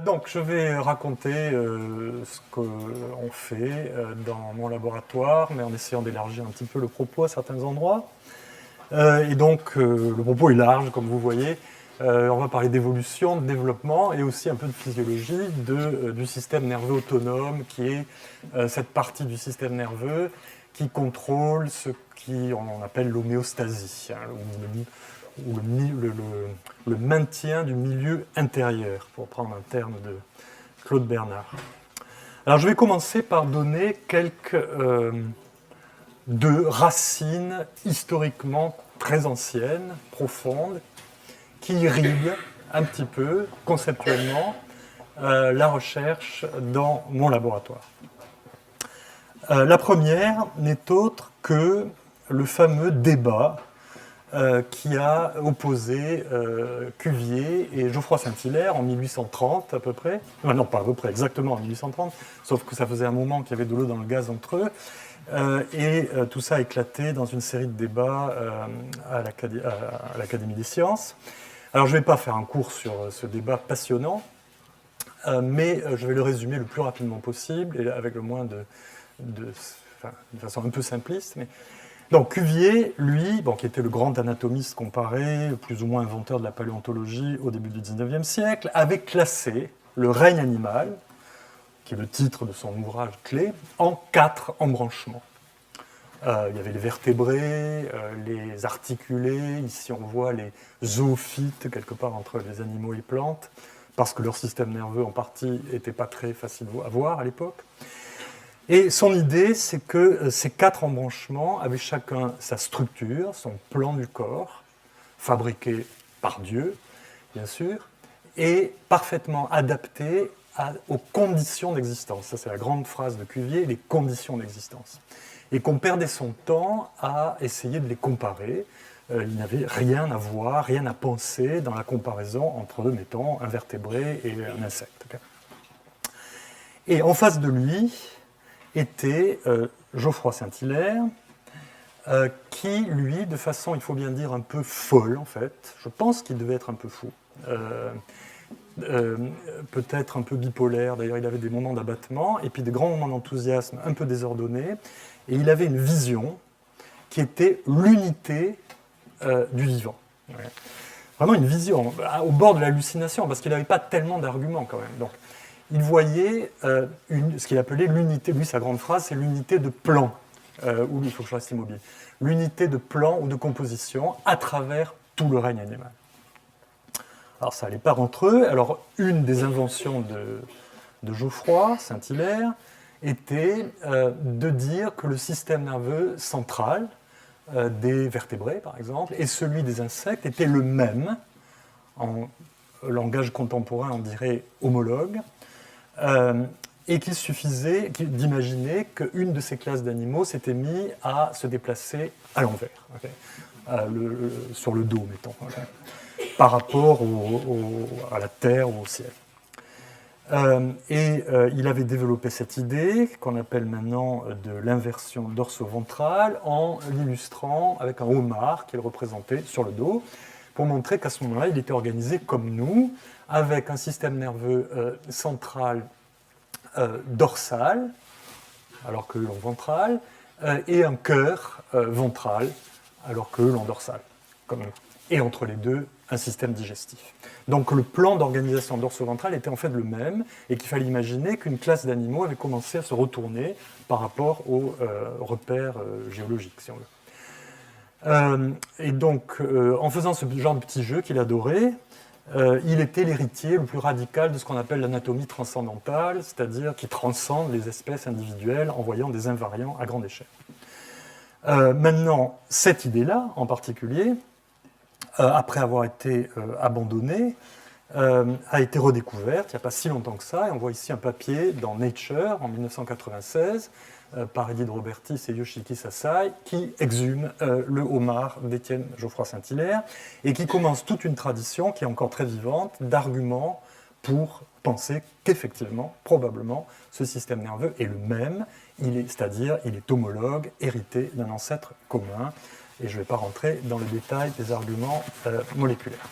Donc, je vais raconter ce qu'on fait dans mon laboratoire, mais en essayant d'élargir un petit peu le propos à certains endroits. Et donc, le propos est large, comme vous voyez. On va parler d'évolution, de développement et aussi un peu de physiologie du système nerveux autonome, qui est cette partie du système nerveux qui contrôle ce qu'on appelle l'homéostasie, hein, ou le maintien du milieu intérieur, pour prendre un terme de Claude Bernard. Alors je vais commencer par donner quelques deux racines historiquement très anciennes, profondes, qui irriguent un petit peu, conceptuellement, la recherche dans mon laboratoire. La première n'est autre que le fameux débat qui a opposé Cuvier et Geoffroy Saint-Hilaire en 1830 à peu près. Non, pas à peu près, exactement en 1830, sauf que ça faisait un moment qu'il y avait de l'eau dans le gaz entre eux. Tout ça a éclaté dans une série de débats à l'Académie des sciences. Alors je ne vais pas faire un cours sur ce débat passionnant, mais je vais le résumer le plus rapidement possible et avec le moins de façon un peu simpliste. Donc Cuvier, lui, qui était le grand anatomiste comparé, plus ou moins inventeur de la paléontologie au début du XIXe siècle, avait classé le règne animal, qui est le titre de son ouvrage clé, en 4 embranchements. Il y avait les vertébrés, les articulés, ici on voit les zoophytes, quelque part entre les animaux et les plantes, parce que leur système nerveux en partie n'était pas très facile à voir à l'époque. Et son idée, c'est que ces 4 embranchements avaient chacun sa structure, son plan du corps, fabriqué par Dieu, bien sûr, et parfaitement adapté aux conditions d'existence. Ça, c'est la grande phrase de Cuvier, les conditions d'existence. Et qu'on perdait son temps à essayer de les comparer. Il n'y avait rien à voir, rien à penser dans la comparaison entre, mettons, un vertébré et un insecte. Okay. Et en face de lui était Geoffroy Saint-Hilaire, qui, lui, de façon, il faut bien dire, un peu folle, en fait, je pense qu'il devait être un peu fou, peut-être un peu bipolaire, d'ailleurs il avait des moments d'abattement, et puis des grands moments d'enthousiasme un peu désordonnés, et il avait une vision qui était l'unité du vivant. Ouais. Vraiment une vision, au bord de l'hallucination, parce qu'il n'avait pas tellement d'arguments quand même. Donc, il voyait ce qu'il appelait l'unité, lui sa grande phrase, c'est l'unité de plan, ou il faut que je reste immobile, l'unité de plan ou de composition à travers tout le règne animal. Alors ça n'allait pas entre eux. Alors une des inventions de Geoffroy Saint-Hilaire était de dire que le système nerveux central des vertébrés, par exemple, et celui des insectes était le même, en langage contemporain on dirait homologue, et qu'il suffisait d'imaginer qu'une de ces classes d'animaux s'était mise à se déplacer à l'envers, okay, sur le dos, mettons, okay, par rapport à la Terre ou au ciel. Il avait développé cette idée, qu'on appelle maintenant de l'inversion dorso-ventrale, en l'illustrant avec un homard qu'il représentait sur le dos, pour montrer qu'à ce moment-là, il était organisé comme nous, avec un système nerveux central dorsal, alors que l'on ventral, et un cœur ventral, alors que l'on dorsal, comme nous. Et entre les deux, un système digestif. Donc le plan d'organisation dorso-ventrale était en fait le même, et qu'il fallait imaginer qu'une classe d'animaux avait commencé à se retourner par rapport aux repères géologiques, si on veut. Et donc, en faisant ce genre de petit jeu qu'il adorait, il était l'héritier le plus radical de ce qu'on appelle l'anatomie transcendantale, c'est-à-dire qui transcende les espèces individuelles en voyant des invariants à grande échelle. Maintenant, cette idée-là, en particulier, après avoir été abandonnée, a été redécouverte il n'y a pas si longtemps que ça, et on voit ici un papier dans Nature en 1996 par Edith Robertis et Yoshiki Sasai, qui exhume le homard d'Étienne Geoffroy Saint-Hilaire, et qui commence toute une tradition qui est encore très vivante d'arguments pour penser qu'effectivement, probablement, ce système nerveux est le même, c'est-à-dire il est homologue, hérité d'un ancêtre commun, et je ne vais pas rentrer dans le détail des arguments moléculaires.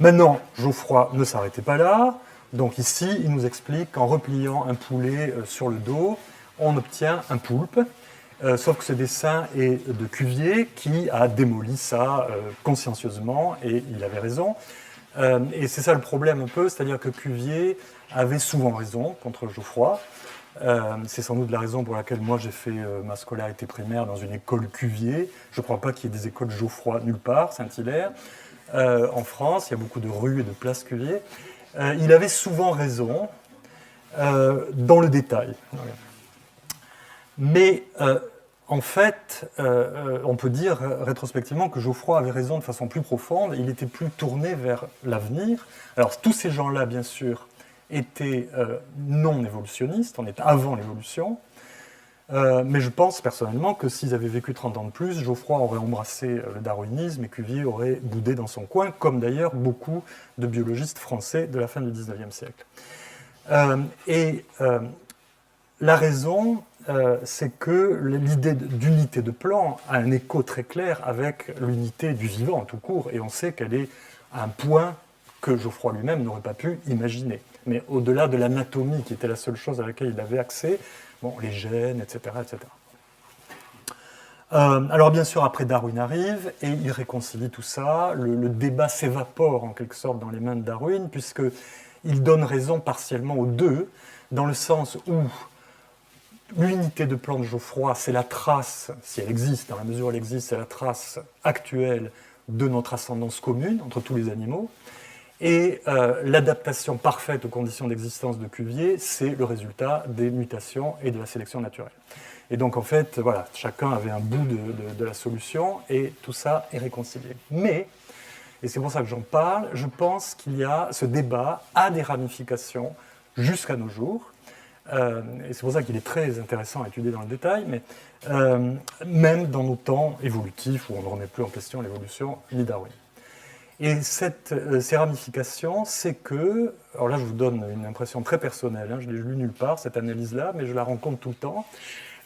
Maintenant, Geoffroy ne s'arrêtait pas là. Donc ici, il nous explique qu'en repliant un poulet sur le dos, on obtient un poulpe. Sauf que ce dessin est de Cuvier qui a démoli ça consciencieusement, et il avait raison. Et c'est ça le problème un peu, c'est-à-dire que Cuvier avait souvent raison contre Geoffroy. C'est sans doute la raison pour laquelle moi j'ai fait ma scolarité primaire dans une école Cuvier. Je ne crois pas qu'il y ait des écoles Geoffroy nulle part, Saint-Hilaire. En France, il y a beaucoup de rues et de places Cuvier. Il avait souvent raison dans le détail. Mais en fait, on peut dire rétrospectivement que Geoffroy avait raison de façon plus profonde. Il était plus tourné vers l'avenir. Alors tous ces gens-là, bien sûr, étaient non évolutionnistes, on est avant l'évolution. Mais je pense personnellement que s'ils avaient vécu 30 ans de plus, Geoffroy aurait embrassé le darwinisme et Cuvier aurait boudé dans son coin, comme d'ailleurs beaucoup de biologistes français de la fin du XIXe siècle. La raison, c'est que l'idée d'unité de plan a un écho très clair avec l'unité du vivant tout court, et on sait qu'elle est à un point que Geoffroy lui-même n'aurait pas pu imaginer. Mais au-delà de l'anatomie, qui était la seule chose à laquelle il avait accès, bon, les gènes, etc. etc. Alors bien sûr, après Darwin arrive, et il réconcilie tout ça. Le débat s'évapore en quelque sorte dans les mains de Darwin, puisqu'il donne raison partiellement aux deux, dans le sens où l'unité de plan de Geoffroy, c'est la trace, si elle existe, dans la mesure où elle existe, c'est la trace actuelle de notre ascendance commune entre tous les animaux. Et l'adaptation parfaite aux conditions d'existence de Cuvier, c'est le résultat des mutations et de la sélection naturelle. Et donc, en fait, voilà, chacun avait un bout de la solution, et tout ça est réconcilié. Mais, et c'est pour ça que j'en parle, je pense qu'il y a ce débat a des ramifications jusqu'à nos jours. Et c'est pour ça qu'il est très intéressant à étudier dans le détail, mais même dans nos temps évolutifs, où on ne remet plus en question l'évolution ni Darwin. Et ces ramifications, c'est que, alors là je vous donne une impression très personnelle, hein, je ne l'ai lu nulle part cette analyse-là, mais je la rencontre tout le temps,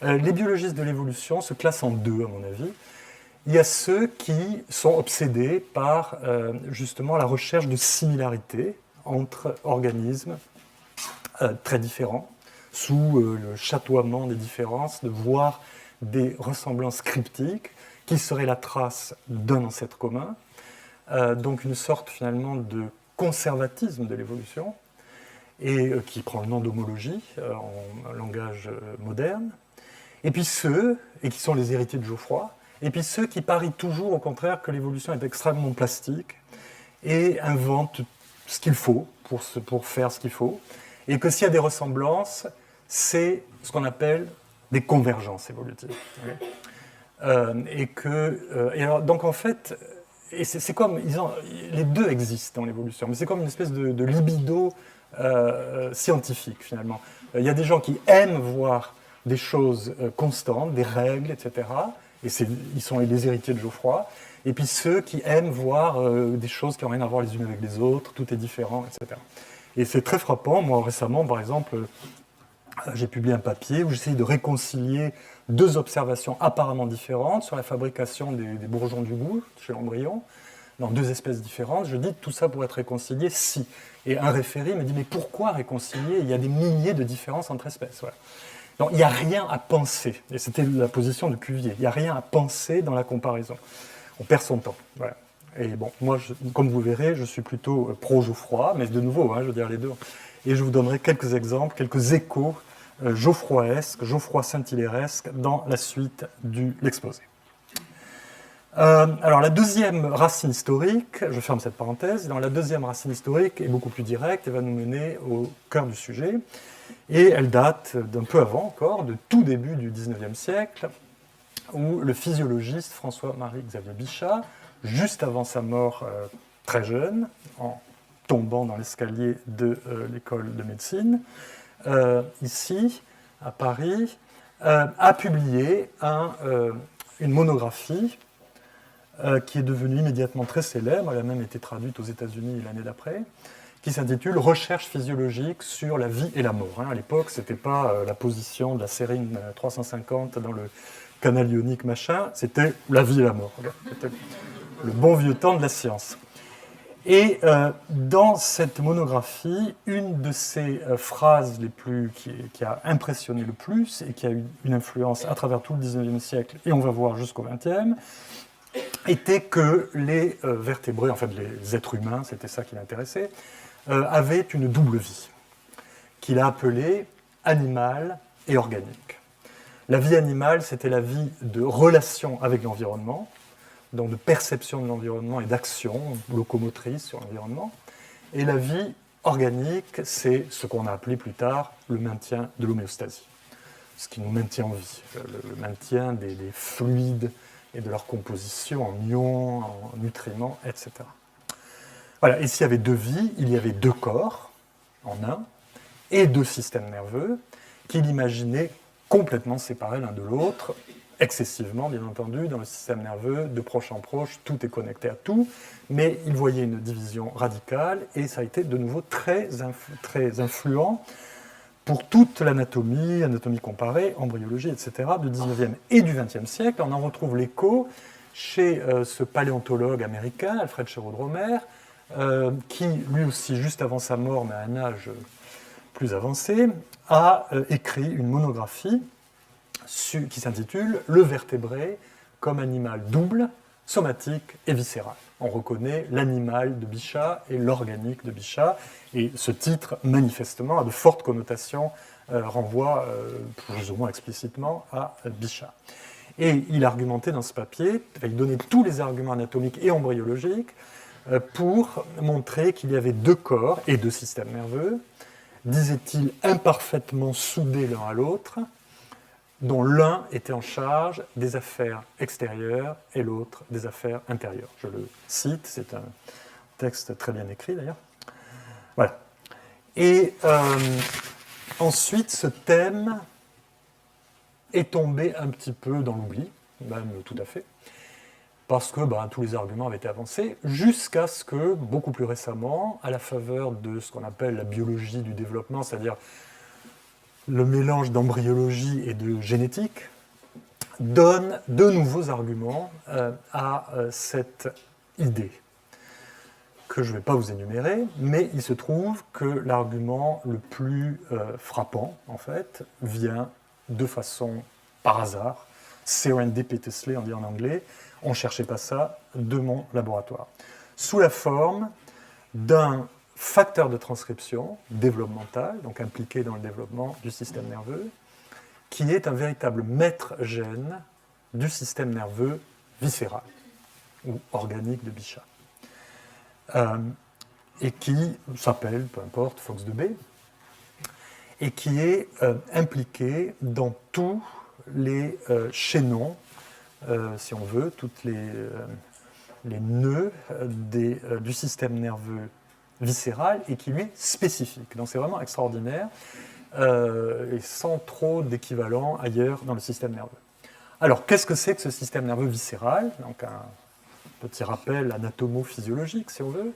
les biologistes de l'évolution se classent en deux à mon avis. Il y a ceux qui sont obsédés par justement la recherche de similarités entre organismes très différents, sous le chatoiement des différences, de voir des ressemblances cryptiques qui seraient la trace d'un ancêtre commun. Donc une sorte finalement de conservatisme de l'évolution, et qui prend le nom d'homologie en langage moderne. Et puis ceux, et qui sont les héritiers de Geoffroy, et puis ceux qui parient toujours au contraire que l'évolution est extrêmement plastique et inventent ce qu'il faut pour faire ce qu'il faut, et que s'il y a des ressemblances, c'est ce qu'on appelle des convergences évolutives. Et alors, donc en fait, et c'est comme, les deux existent dans l'évolution, mais c'est comme une espèce de libido scientifique finalement. Il y a des gens qui aiment voir des choses constantes, des règles, etc. Et ils sont les héritiers de Geoffroy. Et puis ceux qui aiment voir des choses qui n'ont rien à voir les unes avec les autres, tout est différent, etc. Et c'est très frappant. Moi, récemment, par exemple, j'ai publié un papier où j'essaye de réconcilier deux observations apparemment différentes sur la fabrication des bourgeons du goût chez l'embryon, dans deux espèces différentes. Je dis que tout ça pourrait être réconcilié si. Et un référé me dit, mais pourquoi réconcilier? Il y a des milliers de différences entre espèces. Voilà. Donc il n'y a rien à penser. Et c'était la position de Cuvier. Il n'y a rien à penser dans la comparaison. On perd son temps. Voilà. Et bon, moi, comme vous verrez, je suis plutôt pro-Geoffroy, mais de nouveau, hein, je veux dire les deux. Et je vous donnerai quelques exemples, quelques échos geoffroyesques, Geoffroy-Saint-Hilaire-esques dans la suite de l'exposé. Alors la deuxième racine historique, je ferme cette parenthèse, la deuxième racine historique est beaucoup plus directe et va nous mener au cœur du sujet. Et elle date d'un peu avant encore, de tout début du XIXe siècle, où le physiologiste François-Marie Xavier Bichat, juste avant sa mort très jeune, en tombant dans l'escalier de l'école de médecine, ici, à Paris, a publié une monographie qui est devenue immédiatement très célèbre, elle a même été traduite aux États-Unis l'année d'après, qui s'intitule « Recherche physiologique sur la vie et la mort ». À l'époque, ce n'était pas la position de la sérine 350 dans le canal ionique machin, c'était la vie et la mort. C'était le bon vieux temps de la science. Et dans cette monographie, une de ces phrases qui a impressionné le plus et qui a eu une influence à travers tout le 19e siècle, et on va voir jusqu'au 20e, était que les vertébrés, en fait les êtres humains, c'était ça qui l'intéressait, avaient une double vie, qu'il a appelée animale et organique. La vie animale, c'était la vie de relation avec l'environnement, donc de perception de l'environnement et d'action locomotrice sur l'environnement. Et la vie organique, c'est ce qu'on a appelé plus tard le maintien de l'homéostasie, ce qui nous maintient en vie, le maintien des fluides et de leur composition en ions, en nutriments, etc. Voilà, et s'il y avait deux vies, il y avait deux corps en un, et deux systèmes nerveux qu'il imaginait complètement séparés l'un de l'autre, excessivement, bien entendu, dans le système nerveux, de proche en proche, tout est connecté à tout, mais il voyait une division radicale, et ça a été de nouveau très influent pour toute l'anatomie, anatomie comparée, embryologie, etc., du 19e et du 20e siècle. On en retrouve l'écho chez ce paléontologue américain, Alfred Sherwood Romer, qui, lui aussi, juste avant sa mort, mais à un âge plus avancé, a écrit une monographie qui s'intitule « Le vertébré comme animal double, somatique et viscéral ». On reconnaît l'animal de Bichat et l'organique de Bichat, et ce titre, manifestement, a de fortes connotations, renvoie plus ou moins explicitement à Bichat. Et il argumentait dans ce papier, il donnait tous les arguments anatomiques et embryologiques pour montrer qu'il y avait deux corps et deux systèmes nerveux, disait-il, imparfaitement soudés l'un à l'autre, dont l'un était en charge des affaires extérieures et l'autre des affaires intérieures. Je le cite, c'est un texte très bien écrit d'ailleurs. Voilà. Et ensuite, ce thème est tombé un petit peu dans l'oubli, même tout à fait, parce que tous les arguments avaient été avancés, jusqu'à ce que, beaucoup plus récemment, à la faveur de ce qu'on appelle la biologie du développement, c'est-à-dire le mélange d'embryologie et de génétique, donne de nouveaux arguments à cette idée, que je ne vais pas vous énumérer, mais il se trouve que l'argument le plus frappant, en fait, vient de façon par hasard, serendipitously, on dit en anglais, on ne cherchait pas ça, de mon laboratoire, sous la forme d'un facteur de transcription développemental, donc impliqué dans le développement du système nerveux, qui est un véritable maître gène du système nerveux viscéral, ou organique de Bichat, et qui s'appelle, peu importe, FOX2B, et qui est impliqué dans tous les chaînons, si on veut, toutes les nœuds du système nerveux viscéral, et qui lui est spécifique. Donc c'est vraiment extraordinaire, et sans trop d'équivalent ailleurs dans le système nerveux. Alors, qu'est-ce que c'est que ce système nerveux viscéral? Donc un petit rappel anatomo-physiologique, si on veut.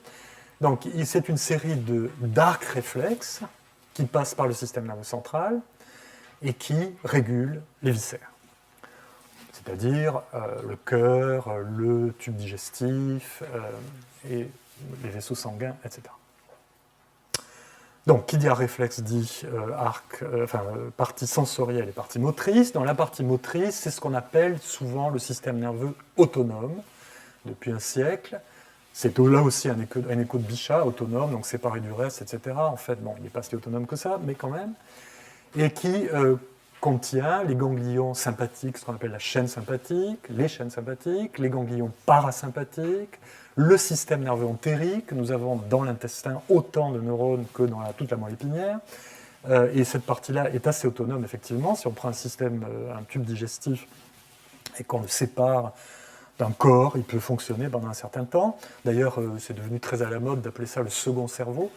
Donc c'est une série d'arcs réflexes qui passent par le système nerveux central et qui régulent les viscères. C'est-à-dire le cœur, le tube digestif et les vaisseaux sanguins, etc. Donc, qui dit arc réflexe dit partie sensorielle et partie motrice. Dans la partie motrice, c'est ce qu'on appelle souvent le système nerveux autonome, depuis un siècle. C'est là aussi un écho de Bichat, autonome, donc séparé du reste, etc. En fait, bon, il n'est pas si autonome que ça, mais quand même. Et qui contient les ganglions sympathiques, ce qu'on appelle la chaîne sympathique, les chaînes sympathiques, les ganglions parasympathiques, le système nerveux entérique. Nous avons dans l'intestin autant de neurones que dans toute la moelle épinière. Et cette partie-là est assez autonome, effectivement. Si on prend un tube digestif et qu'on le sépare d'un corps, il peut fonctionner pendant un certain temps. D'ailleurs, c'est devenu très à la mode d'appeler ça le second cerveau.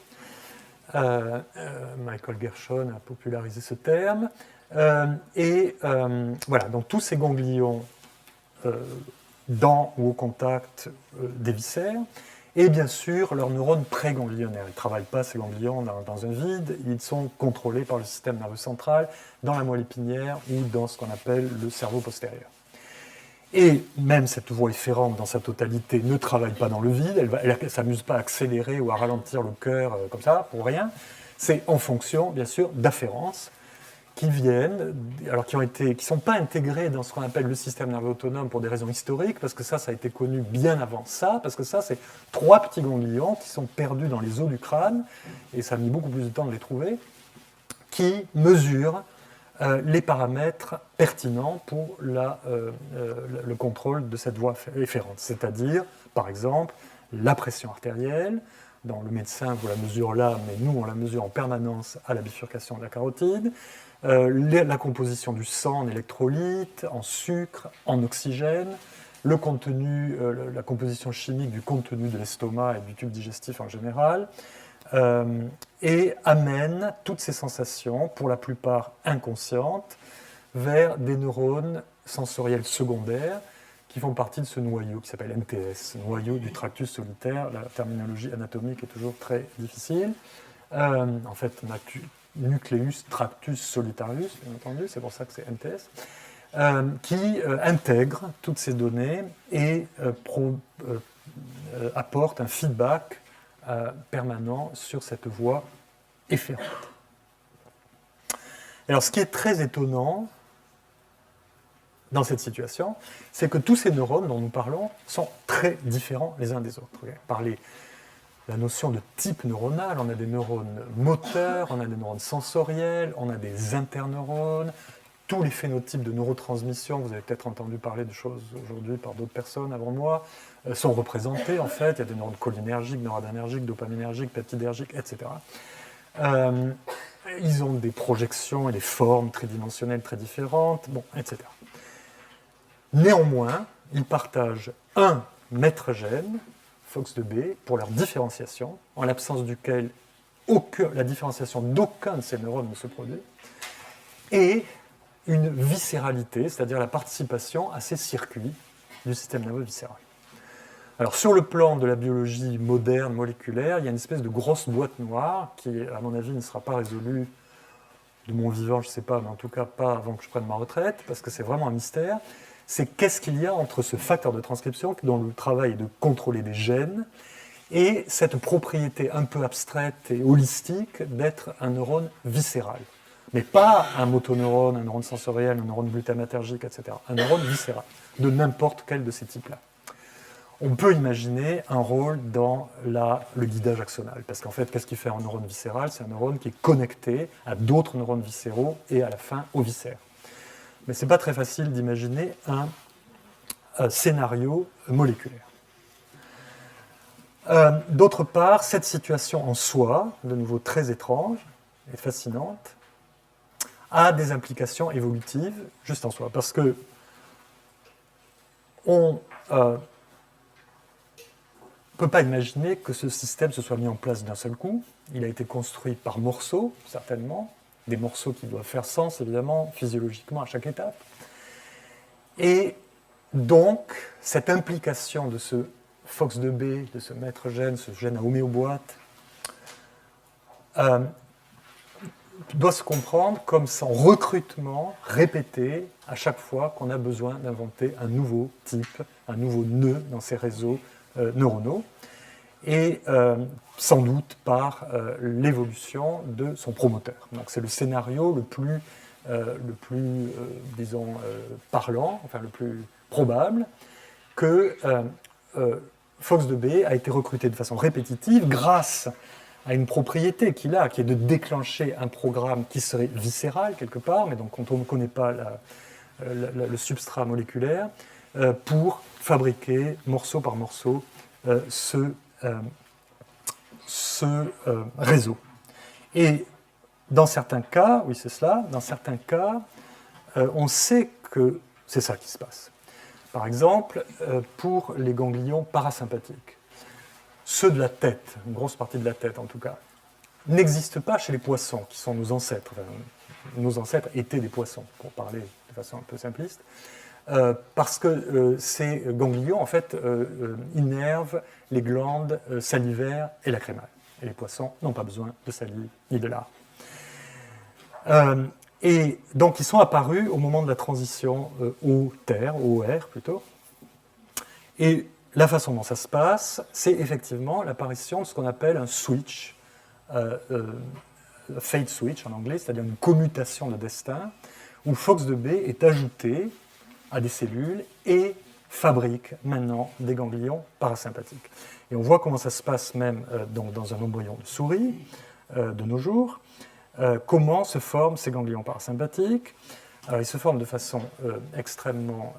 Michael Gershon a popularisé ce terme. Voilà, donc tous ces ganglions dans ou au contact des viscères, et bien sûr leurs neurones préganglionnaires. Ils ne travaillent pas, ces ganglions, dans un vide, ils sont contrôlés par le système nerveux central, dans la moelle épinière ou dans ce qu'on appelle le cerveau postérieur. Et même cette voie efférente dans sa totalité ne travaille pas dans le vide, elle ne s'amuse pas à accélérer ou à ralentir le cœur comme ça, pour rien. C'est en fonction, bien sûr, d'afférences qui viennent, alors qui ne sont pas intégrées dans ce qu'on appelle le système nerveux autonome pour des raisons historiques, parce que ça a été connu bien avant ça, parce que ça, c'est 3 petits ganglions qui sont perdus dans les os du crâne, et ça a mis beaucoup plus de temps de les trouver, qui mesurent les paramètres pertinents pour le contrôle de cette voie efférente. C'est-à-dire, par exemple, la pression artérielle. Dans le médecin, vous la mesurez là, mais nous, on la mesure en permanence à la bifurcation de la carotide. La composition du sang en électrolytes, en sucre, en oxygène, le contenu, la composition chimique du contenu de l'estomac et du tube digestif en général, et amène toutes ces sensations, pour la plupart inconscientes, vers des neurones sensoriels secondaires qui font partie de ce noyau qui s'appelle NTS, noyau du tractus solitaire. La terminologie anatomique est toujours très difficile. En fait, nucleus tractus solitarius, bien entendu, c'est pour ça que c'est NTS, qui intègre toutes ces données et apporte un feedback permanent sur cette voie efférente. Alors, ce qui est très étonnant dans cette situation, c'est que tous ces neurones dont nous parlons sont très différents les uns des autres. Par la notion de type neuronal, on a des neurones moteurs, on a des neurones sensoriels, on a des interneurones, tous les phénotypes de neurotransmission, vous avez peut-être entendu parler de choses aujourd'hui par d'autres personnes avant moi, sont représentés en fait. Il y a des neurones cholinergiques, noradénergiques, dopaminergiques, peptidergiques, etc. Ils ont des projections et des formes tridimensionnelles très différentes, bon, etc. Néanmoins, ils partagent un maître gène, FOXB2, pour leur différenciation, en l'absence duquel la différenciation d'aucun de ces neurones ne se produit, et une viscéralité, c'est-à-dire la participation à ces circuits du système nerveux viscéral. Alors, sur le plan de la biologie moderne, moléculaire, il y a une espèce de grosse boîte noire qui, à mon avis, ne sera pas résolue de mon vivant, je ne sais pas, mais en tout cas pas avant que je prenne ma retraite, parce que c'est vraiment un mystère. C'est qu'est-ce qu'il y a entre ce facteur de transcription, dont le travail est de contrôler des gènes, et cette propriété un peu abstraite et holistique d'être un neurone viscéral. Mais pas un motoneurone, un neurone sensoriel, un neurone glutamatergique, etc. Un neurone viscéral, de n'importe quel de ces types-là. On peut imaginer un rôle dans le guidage axonal. Parce qu'en fait, qu'est-ce qui fait un neurone viscéral? C'est un neurone qui est connecté à d'autres neurones viscéraux et à la fin aux viscères. Mais ce n'est pas très facile d'imaginer un scénario moléculaire. D'autre part, cette situation en soi, de nouveau très étrange et fascinante, a des implications évolutives juste en soi. Parce que on ne peut pas imaginer que ce système se soit mis en place d'un seul coup. Il a été construit par morceaux, certainement, des morceaux qui doivent faire sens, évidemment, physiologiquement à chaque étape. Et donc, cette implication de ce FOXB2, de ce maître gène, ce gène à homéoboîte, doit se comprendre comme son recrutement répété à chaque fois qu'on a besoin d'inventer un nouveau type, un nouveau nœud dans ces réseaux neuronaux, et sans doute par l'évolution de son promoteur. Donc c'est le scénario le plus disons, parlant, enfin le plus probable, que FOXB2 a été recruté de façon répétitive grâce à une propriété qu'il a, qui est de déclencher un programme qui serait viscéral quelque part, mais donc quand on ne connaît pas le substrat moléculaire, pour fabriquer morceau par morceau ce réseau. Et dans certains cas, oui c'est cela, dans certains cas, on sait que c'est ça qui se passe. Par exemple, pour les ganglions parasympathiques, ceux de la tête, une grosse partie de la tête en tout cas, n'existent pas chez les poissons, qui sont nos ancêtres. Nos ancêtres étaient des poissons, pour parler de façon un peu simpliste, parce que ces ganglions, en fait, innervent les glandes salivaires et lacrymales. Et les poissons n'ont pas besoin de salive ni de lard. Et donc, ils sont apparus au moment de la transition O-TER, OR plutôt. Et la façon dont ça se passe, c'est effectivement l'apparition de ce qu'on appelle un switch, fate switch en anglais, c'est-à-dire une commutation de destin, où FOXB est ajouté à des cellules et fabrique maintenant des ganglions parasympathiques. Et on voit comment ça se passe même donc dans un embryon de souris de nos jours, comment se forment ces ganglions parasympathiques. Alors, ils se forment de façon extrêmement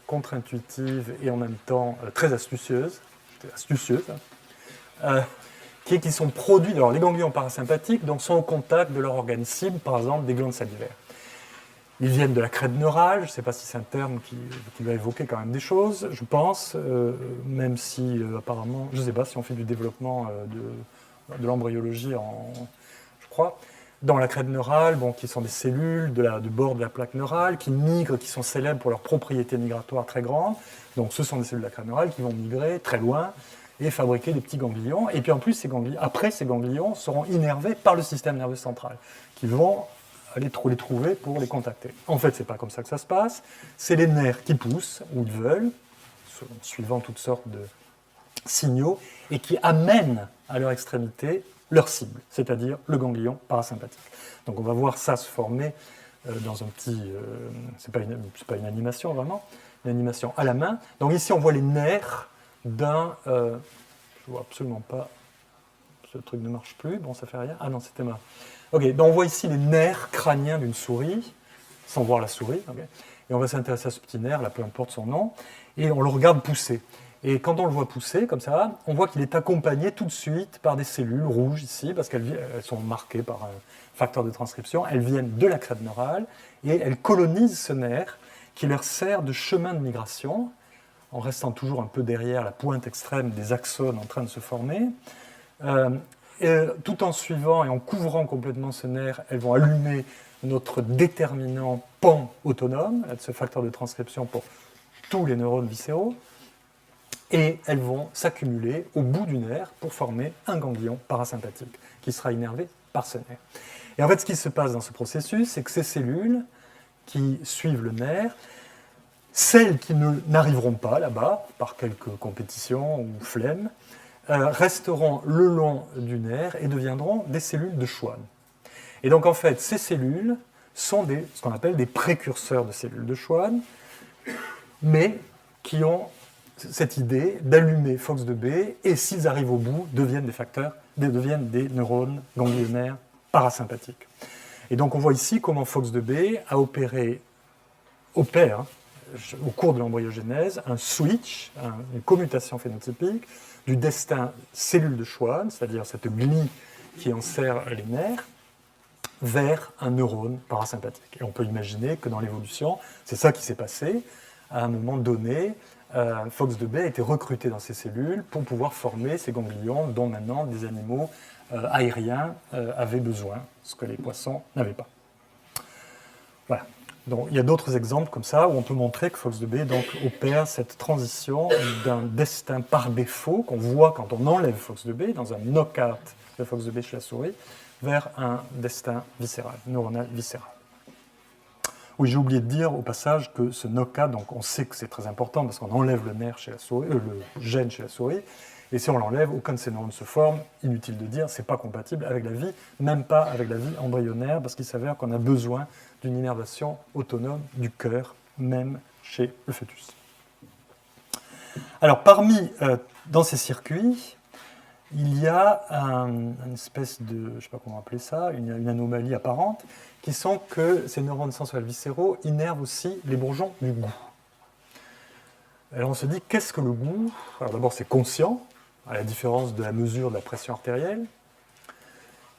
contre-intuitive et en même temps très astucieuse qui est qu'ils sont produits. Alors, les ganglions parasympathiques donc, sont au contact de leur organe cible, par exemple des glandes salivaires. Ils viennent de la crête neurale, je ne sais pas si c'est un terme qui va évoquer quand même des choses, je pense, même si apparemment, je ne sais pas si on fait du développement de l'embryologie, je crois, dans la crête neurale, bon, qui sont des cellules du bord de la plaque neurale, qui migrent, qui sont célèbres pour leurs propriétés migratoires très grandes. Donc ce sont des cellules de la crête neurale qui vont migrer très loin et fabriquer des petits ganglions. Et puis en plus, ces ganglions seront innervés par le système nerveux central, qui vont aller les trouver pour les contacter. En fait, ce n'est pas comme ça que ça se passe. C'est les nerfs qui poussent, où ils veulent, suivant toutes sortes de signaux, et qui amènent à leur extrémité leur cible, c'est-à-dire le ganglion parasympathique. Donc on va voir ça se former dans un petit... c'est pas une animation vraiment, une animation à la main. Donc ici on voit les nerfs d'un... je ne vois absolument pas... Ce truc ne marche plus, bon ça fait rien. Ah non, c'était marrant. Ok, donc on voit ici les nerfs crâniens d'une souris, sans voir la souris, okay. Et on va s'intéresser à ce petit nerf, là, peu importe son nom, et on le regarde pousser. Et quand on le voit pousser, comme ça, on voit qu'il est accompagné tout de suite par des cellules rouges ici, parce qu'elles sont marquées par un facteur de transcription, elles viennent de la crête neurale, et elles colonisent ce nerf qui leur sert de chemin de migration, en restant toujours un peu derrière la pointe extrême des axones en train de se former. Tout en suivant et en couvrant complètement ce nerf, elles vont allumer notre déterminant pan autonome, ce facteur de transcription pour tous les neurones viscéraux, et elles vont s'accumuler au bout du nerf pour former un ganglion parasympathique qui sera innervé par ce nerf. Et en fait, ce qui se passe dans ce processus, c'est que ces cellules qui suivent le nerf, celles qui n'arriveront pas là-bas, par quelque compétition ou flemme, resteront le long du nerf et deviendront des cellules de Schwann. Et donc en fait, ces cellules sont ce qu'on appelle des précurseurs de cellules de Schwann, mais qui ont cette idée d'allumer FOXB et s'ils arrivent au bout, deviennent des neurones ganglionnaires parasympathiques. Et donc on voit ici comment FOXB opère au cours de l'embryogénèse un switch, une commutation phénotypique du destin cellule de Schwann, c'est-à-dire cette glie qui enserre les nerfs, vers un neurone parasympathique. Et on peut imaginer que dans l'évolution, c'est ça qui s'est passé. À un moment donné, FOXB a été recruté dans ces cellules pour pouvoir former ces ganglions dont maintenant des animaux aériens avaient besoin, ce que les poissons n'avaient pas. Voilà. Donc, il y a d'autres exemples comme ça où on peut montrer que FOXB donc, opère cette transition d'un destin par défaut qu'on voit quand on enlève FOXB dans un knockout de FOXB chez la souris vers un destin viscéral, neuronal viscéral. Oui, j'ai oublié de dire au passage que ce knockout, donc on sait que c'est très important parce qu'on enlève le nerf chez la souris, le gène chez la souris, et si on l'enlève, aucun de ces neurones se forme. Inutile de dire, c'est pas compatible avec la vie, même pas avec la vie embryonnaire, parce qu'il s'avère qu'on a besoin d'une innervation autonome du cœur, même chez le fœtus. Alors, dans ces circuits, il y a une espèce de, je ne sais pas comment appeler ça, une anomalie apparente, qui sont que ces neurones sensoriels viscéraux innervent aussi les bourgeons du goût. Alors on se dit, qu'est-ce que le goût? Alors d'abord, c'est conscient, à la différence de la mesure de la pression artérielle.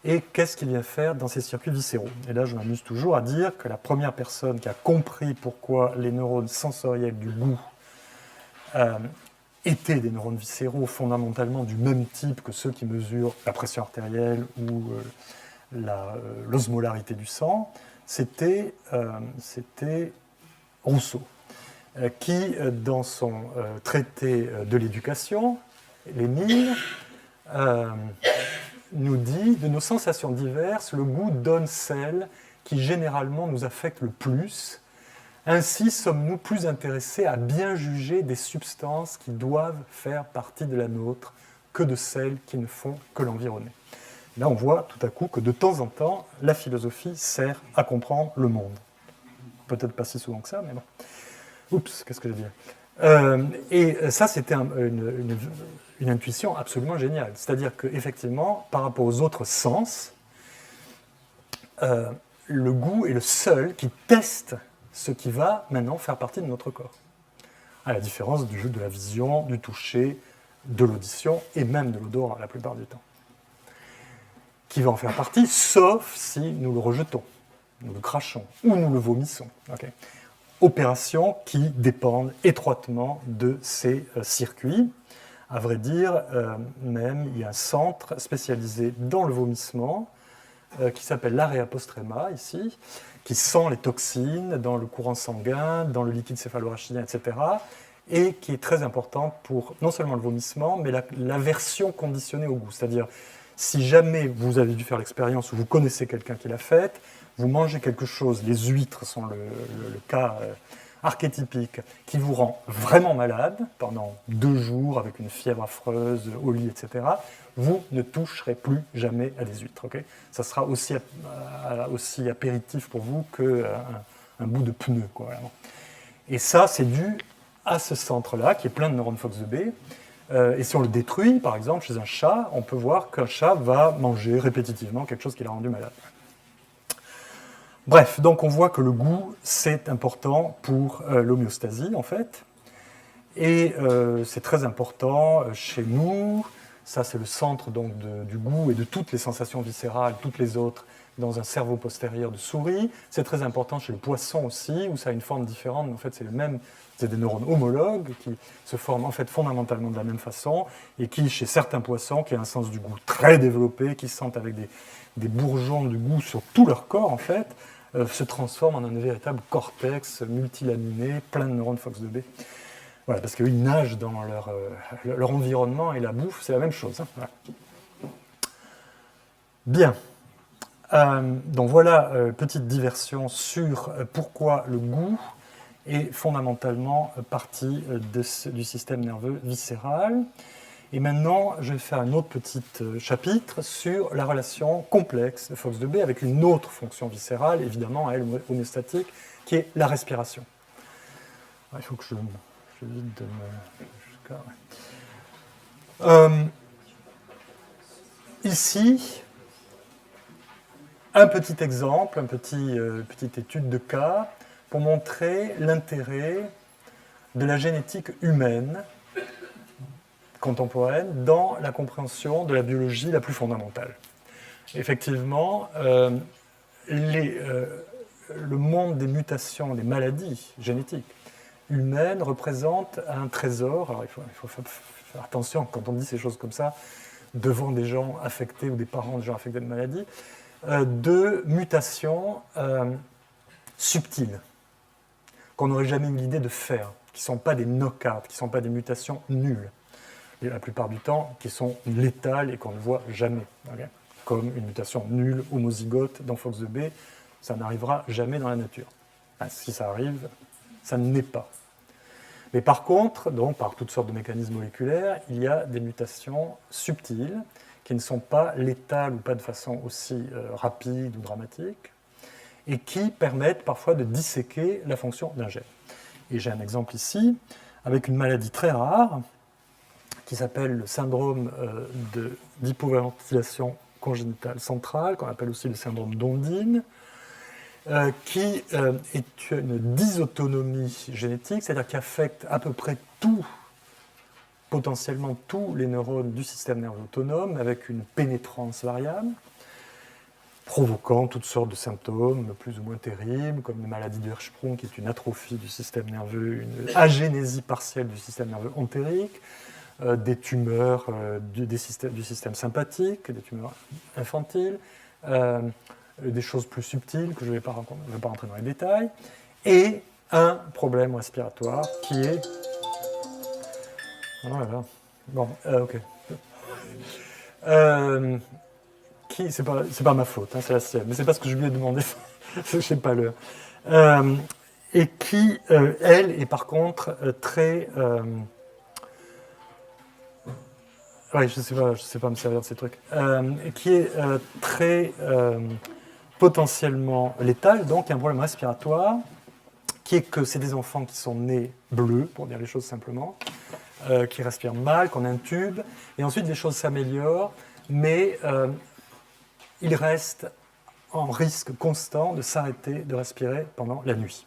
Et qu'est-ce qu'il vient faire dans ces circuits viscéraux? Et là, je m'amuse toujours à dire que la première personne qui a compris pourquoi les neurones sensoriels du goût étaient des neurones viscéraux fondamentalement du même type que ceux qui mesurent la pression artérielle ou l'osmolarité du sang, c'était Rousseau, qui, dans son traité de l'éducation, l'Émile, nous dit, de nos sensations diverses, le goût donne celles qui généralement nous affectent le plus. Ainsi sommes-nous plus intéressés à bien juger des substances qui doivent faire partie de la nôtre que de celles qui ne font que l'environner. Là, on voit tout à coup que de temps en temps, la philosophie sert à comprendre le monde. Peut-être pas si souvent que ça, mais bon. Oups, qu'est-ce que j'ai dit ? Et ça, c'était une intuition absolument géniale. C'est-à-dire qu'effectivement, par rapport aux autres sens, le goût est le seul qui teste ce qui va maintenant faire partie de notre corps. À la différence du jeu de la vision, du toucher, de l'audition et même de l'odorat la plupart du temps. Qui va en faire partie, sauf si nous le rejetons, nous le crachons ou nous le vomissons. Okay. Opérations qui dépendent étroitement de ces circuits. À vrai dire, même, il y a un centre spécialisé dans le vomissement qui s'appelle l'area postrema, ici, qui sent les toxines dans le courant sanguin, dans le liquide céphalorachidien, etc., et qui est très important pour non seulement le vomissement, mais l'aversion conditionnée au goût. C'est-à-dire, si jamais vous avez dû faire l'expérience ou vous connaissez quelqu'un qui l'a faite, vous mangez quelque chose, les huîtres sont le cas archétypique, qui vous rend vraiment malade pendant 2 jours avec une fièvre affreuse au lit, etc., vous ne toucherez plus jamais à des huîtres. Okay, ça sera aussi apéritif pour vous qu'un bout de pneu, quoi, vraiment. Et ça, c'est dû à ce centre-là, qui est plein de neurones FOXB. Et si on le détruit, par exemple, chez un chat, on peut voir qu'un chat va manger répétitivement quelque chose qui l'a rendu malade. Bref, donc on voit que le goût, c'est important pour l'homéostasie, en fait. Et c'est très important chez nous. Ça, c'est le centre donc, du goût et de toutes les sensations viscérales, toutes les autres, dans un cerveau postérieur de souris. C'est très important chez le poisson aussi, où ça a une forme différente, mais en fait, c'est le même. C'est des neurones homologues qui se forment en fait fondamentalement de la même façon et qui, chez certains poissons, qui ont un sens du goût très développé, qui se sentent avec des bourgeons de goût sur tout leur corps, en fait, se transforment en un véritable cortex multilaminé, plein de neurones FOXB. Voilà, parce qu'ils nagent dans leur environnement et la bouffe, c'est la même chose. Hein. Voilà. Bien. Donc voilà, petite diversion sur pourquoi le goût est fondamentalement partie du système nerveux viscéral. Et maintenant, je vais faire un autre petit chapitre sur la relation complexe de FOXB avec une autre fonction viscérale, évidemment, elle homéostatique, qui est la respiration. Il faut que j'évite de me... Ici, un petit exemple, petite étude de cas pour montrer l'intérêt de la génétique humaine contemporaine dans la compréhension de la biologie la plus fondamentale. Effectivement, le monde des mutations, des maladies génétiques humaines représente un trésor. Alors il faut faire attention quand on dit ces choses comme ça devant des gens affectés ou des parents de gens affectés de maladies, de mutations subtiles qu'on n'aurait jamais eu l'idée de faire, qui ne sont pas des knock-outs, qui ne sont pas des mutations nulles, et la plupart du temps qui sont létales et qu'on ne voit jamais. Okay, comme une mutation nulle, homozygote dans FOXB, ça n'arrivera jamais dans la nature. Enfin, si ça arrive, ça ne naît pas. Mais par contre, donc, par toutes sortes de mécanismes moléculaires, il y a des mutations subtiles qui ne sont pas létales ou pas de façon aussi rapide ou dramatique, et qui permettent parfois de disséquer la fonction d'un gène. Et j'ai un exemple ici, avec une maladie très rare, qui s'appelle le syndrome d'hypoventilation congénitale centrale, qu'on appelle aussi le syndrome d'Ondine, qui est une dysautonomie génétique, c'est-à-dire qui affecte à peu près potentiellement tous les neurones du système nerveux autonome, avec une pénétrance variable, provoquant toutes sortes de symptômes plus ou moins terribles, comme la maladie de Hirschsprung, qui est une atrophie du système nerveux, une agénésie partielle du système nerveux entérique, des tumeurs du système sympathique, des tumeurs infantiles, des choses plus subtiles que je ne vais pas rentrer dans les détails, et un problème respiratoire qui est... Voilà. Bon, ok. c'est pas ma faute, hein, c'est la sienne, mais c'est pas ce que je lui ai demandé, je sais pas l'heure. Et qui, elle, est par contre très... oui, je sais pas me servir de ces trucs. Qui est très potentiellement létale, donc un problème respiratoire, qui est que c'est des enfants qui sont nés bleus, pour dire les choses simplement, qui respirent mal, qu'on intube, et ensuite les choses s'améliorent, mais ils restent en risque constant de s'arrêter de respirer pendant la nuit.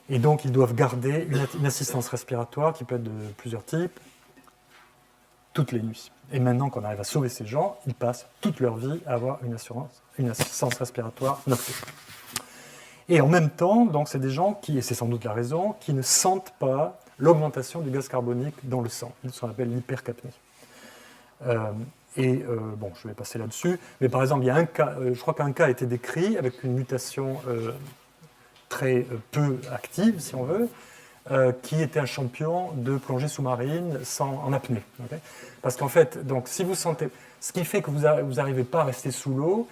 Et donc ils doivent garder une assistance respiratoire qui peut être de plusieurs types, toutes les nuits. Et maintenant qu'on arrive à sauver ces gens, ils passent toute leur vie à avoir une assistance respiratoire nocturne. Et en même temps, donc, c'est des gens qui, et c'est sans doute la raison, qui ne sentent pas l'augmentation du gaz carbonique dans le sang, ce qu'on appelle l'hypercapnie. Bon, je vais passer là-dessus, mais par exemple, il y a un cas, je crois qu'un cas a été décrit avec une mutation très peu active, si on veut, qui était un champion de plongée sous-marine en apnée. Okay, parce qu'en fait, donc, si vous sentez, ce qui fait que vous n'arrivez pas à rester sous l'eau,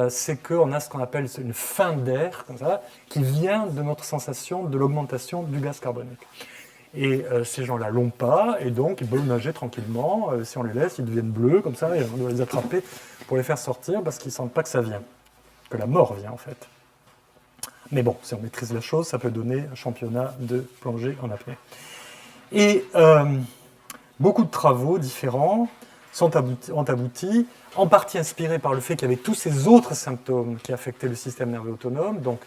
c'est qu'on a ce qu'on appelle une faim d'air, comme ça, qui vient de notre sensation de l'augmentation du gaz carbonique. Et ces gens-là l'ont pas, et donc ils peuvent nager tranquillement. Si on les laisse, ils deviennent bleus, comme ça, et on doit les attraper pour les faire sortir, parce qu'ils ne sentent pas que ça vient, que la mort vient en fait. Mais bon, si on maîtrise la chose, ça peut donner un championnat de plongée en apnée. Et beaucoup de travaux différents ont abouti, en partie inspirés par le fait qu'il y avait tous ces autres symptômes qui affectaient le système nerveux autonome, donc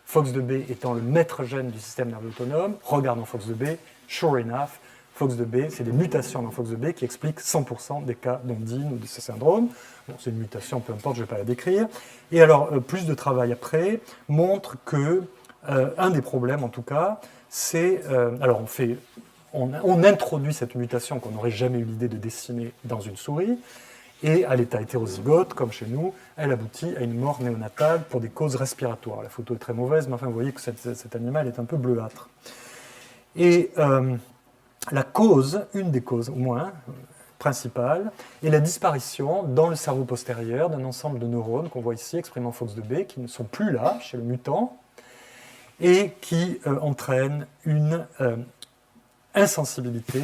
FOXD2B étant le maître gène du système nerveux autonome, regardons FOXD2B, sure enough, FOXD2B, c'est des mutations dans FOXD2B qui expliquent 100% des cas d'ondine ou de ce syndrome. Bon, c'est une mutation, peu importe, je ne vais pas la décrire. Et alors, plus de travail après montre que un des problèmes, en tout cas, c'est... alors, on introduit cette mutation qu'on n'aurait jamais eu l'idée de dessiner dans une souris, et à l'état hétérozygote, comme chez nous, elle aboutit à une mort néonatale pour des causes respiratoires. La photo est très mauvaise, mais enfin, vous voyez que cet animal est un peu bleuâtre. Et la cause, une des causes au moins, principale, est la disparition dans le cerveau postérieur d'un ensemble de neurones qu'on voit ici exprimant FOXD2B, qui ne sont plus là chez le mutant, et qui entraînent une insensibilité,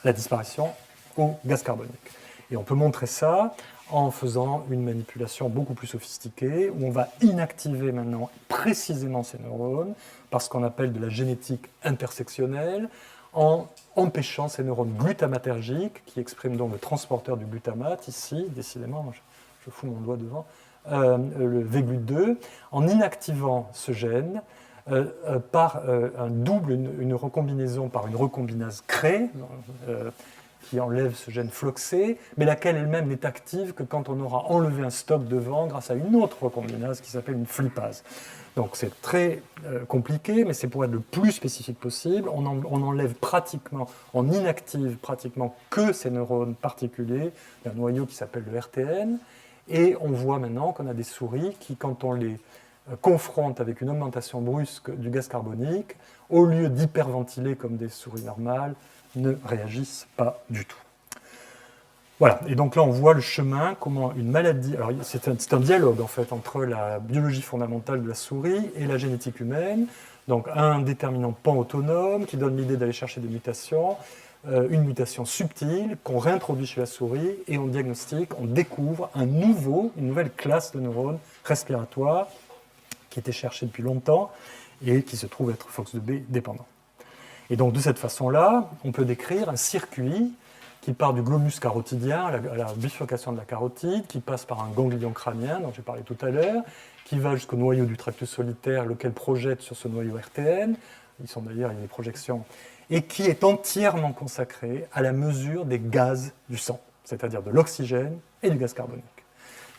la disparition au gaz carbonique. Et on peut montrer ça en faisant une manipulation beaucoup plus sophistiquée, où on va inactiver maintenant précisément ces neurones, par ce qu'on appelle de la génétique intersectionnelle, en empêchant ces neurones glutamatergiques, qui expriment donc le transporteur du glutamate, ici, décidément, je fous mon doigt devant, le VGLUT2, en inactivant ce gène, par une recombinaison par une recombinase CRE, qui enlève ce gène floxé, mais laquelle elle-même n'est active que quand on aura enlevé un stop devant grâce à une autre recombinase qui s'appelle une flippase. Donc c'est très compliqué, mais c'est pour être le plus spécifique possible. On enlève pratiquement, on inactive pratiquement que ces neurones particuliers, un noyau qui s'appelle le RTN, et on voit maintenant qu'on a des souris qui, quand on les confronte avec une augmentation brusque du gaz carbonique, au lieu d'hyperventiler comme des souris normales, ne réagissent pas du tout. Voilà, et donc là on voit le chemin, comment une maladie... Alors c'est un dialogue en fait entre la biologie fondamentale de la souris et la génétique humaine, donc un déterminant pan-autonome qui donne l'idée d'aller chercher des mutations, une mutation subtile qu'on réintroduit chez la souris, et on diagnostique, on découvre une nouvelle classe de neurones respiratoires qui était cherchée depuis longtemps et qui se trouve être FOXD2B dépendant. Et donc de cette façon-là, on peut décrire un circuit qui part du globus carotidien à la bifurcation de la carotide, qui passe par un ganglion crânien, dont j'ai parlé tout à l'heure, qui va jusqu'au noyau du tractus solitaire, lequel projette sur ce noyau RTN, ils sont d'ailleurs, il y a des projections, et qui est entièrement consacré à la mesure des gaz du sang, c'est-à-dire de l'oxygène et du gaz carbonique.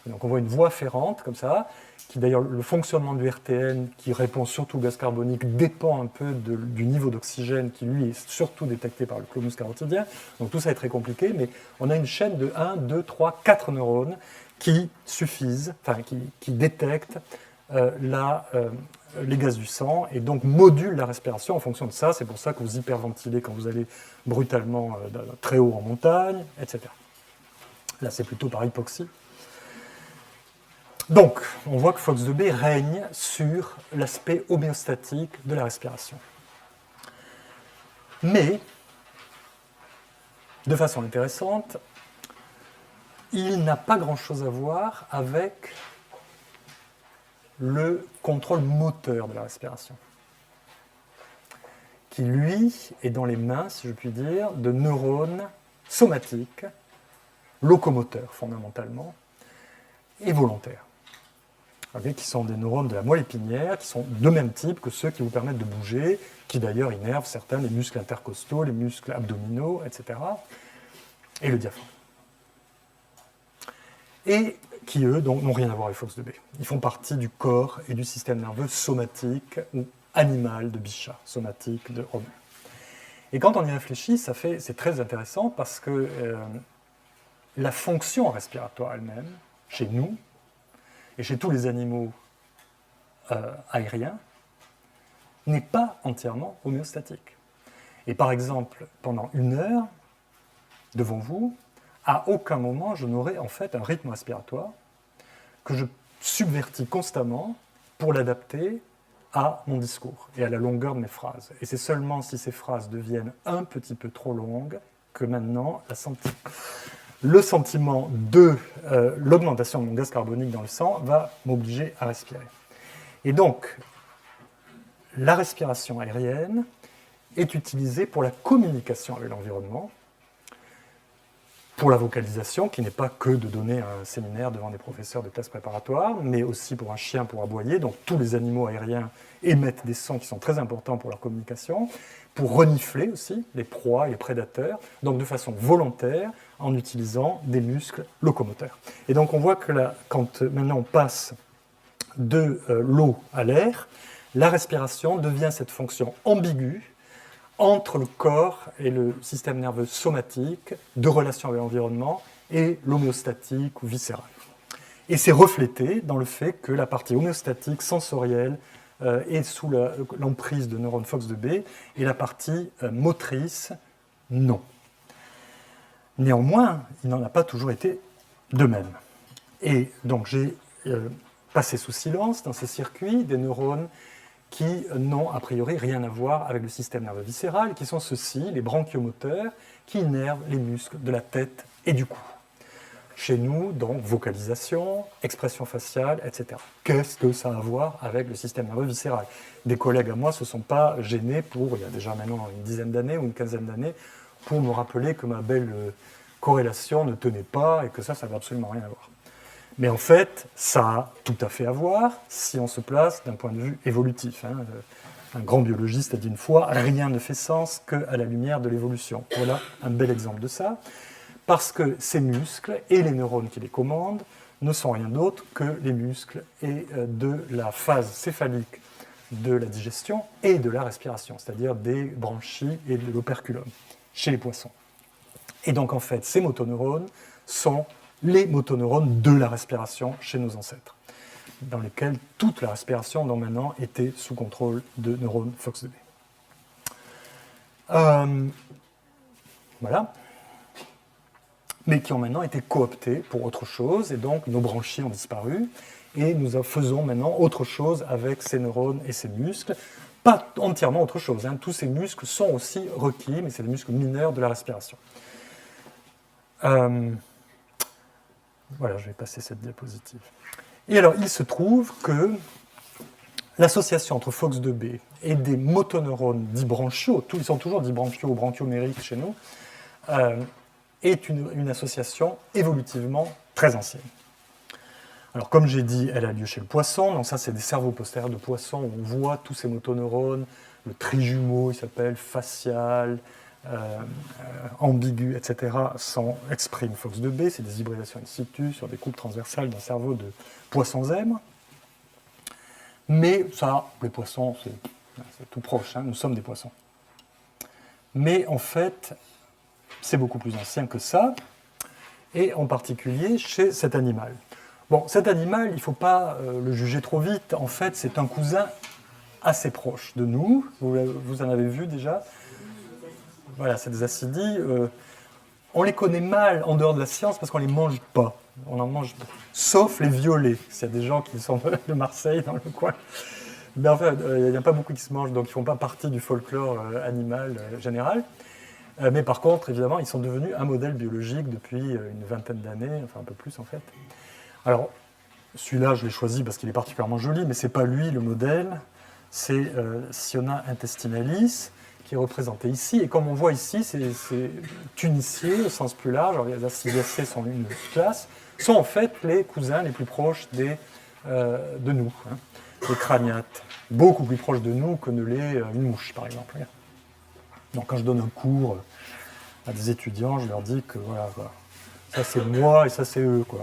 Et donc on voit une voie ferrante, comme ça, qui d'ailleurs, le fonctionnement du RTN, qui répond surtout au gaz carbonique, dépend un peu du niveau d'oxygène qui, lui, est surtout détecté par le globus carotidien. Donc tout ça est très compliqué, mais on a une chaîne de 1, 2, 3, 4 neurones qui suffisent, enfin, qui détectent les gaz du sang et donc modulent la respiration en fonction de ça. C'est pour ça que vous hyperventilez quand vous allez brutalement très haut en montagne, etc. Là, c'est plutôt par hypoxie. Donc, on voit que Fox 2B règne sur l'aspect homéostatique de la respiration. Mais, de façon intéressante, il n'a pas grand-chose à voir avec le contrôle moteur de la respiration, qui, lui, est dans les mains, si je puis dire, de neurones somatiques, locomoteurs fondamentalement, et volontaires, qui sont des neurones de la moelle épinière, qui sont de même type que ceux qui vous permettent de bouger, qui d'ailleurs innervent certains des muscles intercostaux, les muscles abdominaux, etc., et le diaphragme. Et qui, eux, n'ont rien à voir avec Fox2B. Ils font partie du corps et du système nerveux somatique ou animal de Bichat, somatique de Homer. Et quand on y réfléchit, c'est très intéressant parce que la fonction respiratoire elle-même, chez nous, et chez tous les animaux aériens, n'est pas entièrement homéostatique. Et par exemple, pendant 1 heure, devant vous, à aucun moment je n'aurai en fait un rythme respiratoire que je subvertis constamment pour l'adapter à mon discours et à la longueur de mes phrases. Et c'est seulement si ces phrases deviennent un petit peu trop longues que maintenant le sentiment de l'augmentation de mon gaz carbonique dans le sang va m'obliger à respirer. Et donc, la respiration aérienne est utilisée pour la communication avec l'environnement, pour la vocalisation, qui n'est pas que de donner un séminaire devant des professeurs de classes préparatoires, mais aussi pour un chien pour aboyer. Donc tous les animaux aériens émettent des sons qui sont très importants pour leur communication, pour renifler aussi les proies et les prédateurs, donc de façon volontaire, en utilisant des muscles locomoteurs. Et donc on voit que quand maintenant on passe de l'eau à l'air, la respiration devient cette fonction ambiguë entre le corps et le système nerveux somatique, de relation avec l'environnement, et l'homéostatique ou viscéral. Et c'est reflété dans le fait que la partie homéostatique, sensorielle, est sous l'emprise de neurones Fox2B, et la partie motrice, non. Néanmoins, il n'en a pas toujours été de même. Et donc j'ai passé sous silence dans ces circuits des neurones qui n'ont a priori rien à voir avec le système nerveux viscéral, qui sont ceux-ci, les branchiomoteurs, qui innervent les muscles de la tête et du cou. Chez nous, donc, vocalisation, expression faciale, etc. Qu'est-ce que ça a à voir avec le système nerveux viscéral? Des collègues à moi ne se sont pas gênés il y a déjà maintenant une dizaine d'années ou une quinzaine d'années, pour me rappeler que ma belle corrélation ne tenait pas et que ça n'avait absolument rien à voir. Mais en fait, ça a tout à fait à voir si on se place d'un point de vue évolutif. Un grand biologiste a dit une fois, rien ne fait sens qu'à la lumière de l'évolution. Voilà un bel exemple de ça, parce que ces muscles et les neurones qui les commandent ne sont rien d'autre que les muscles et de la phase céphalique de la digestion et de la respiration, c'est-à-dire des branchies et de l'operculum, chez les poissons. Et donc en fait, ces motoneurones sont les motoneurones de la respiration chez nos ancêtres, dans lesquels toute la respiration, dont maintenant, était sous contrôle de neurones Fox2B. Voilà. Mais qui ont maintenant été cooptés pour autre chose, et donc nos branchies ont disparu, et nous faisons maintenant autre chose avec ces neurones et ces muscles. Pas entièrement autre chose, tous ces muscles sont aussi requis, mais c'est des muscles mineurs de la respiration. Voilà, je vais passer cette diapositive. Et alors, il se trouve que l'association entre Fox2B et des motoneurones dits branchiaux, ils sont toujours dits branchiaux ou branchiomériques chez nous, est une association évolutivement très ancienne. Alors, comme j'ai dit, elle a lieu chez le poisson. Donc ça, c'est des cerveaux postérieurs de poisson où on voit tous ces motoneurones, le trijumeau, il s'appelle, facial, ambigu, etc., expriment Fox2B, c'est des hybridations in situ sur des coupes transversales d'un cerveau de poisson-zèbre. Mais ça, les poissons, c'est tout proche, nous sommes des poissons. Mais en fait, c'est beaucoup plus ancien que ça, et en particulier chez cet animal. Bon, cet animal, il ne faut pas le juger trop vite, en fait, c'est un cousin assez proche de nous, vous en avez vu déjà. Voilà, c'est des acidies. On les connaît mal en dehors de la science parce qu'on ne les mange pas. On en mange, sauf les violets. S'il y a des gens qui sont de Marseille dans le coin. Mais enfin, il n'y a pas beaucoup qui se mangent, donc ils ne font pas partie du folklore animal général. Mais par contre, évidemment, ils sont devenus un modèle biologique depuis une vingtaine d'années, enfin un peu plus en fait. Alors, celui-là, je l'ai choisi parce qu'il est particulièrement joli, mais ce n'est pas lui le modèle, c'est Siona intestinalis, qui est représenté ici. Et comme on voit ici, ces tuniciers, au sens plus large, alors les Acidiacées sont une classe, sont en fait les cousins les plus proches de nous, hein, les craniates, beaucoup plus proches de nous que ne l'est une mouche, par exemple. Donc quand je donne un cours à des étudiants, je leur dis que voilà, ça c'est moi et ça c'est eux, quoi.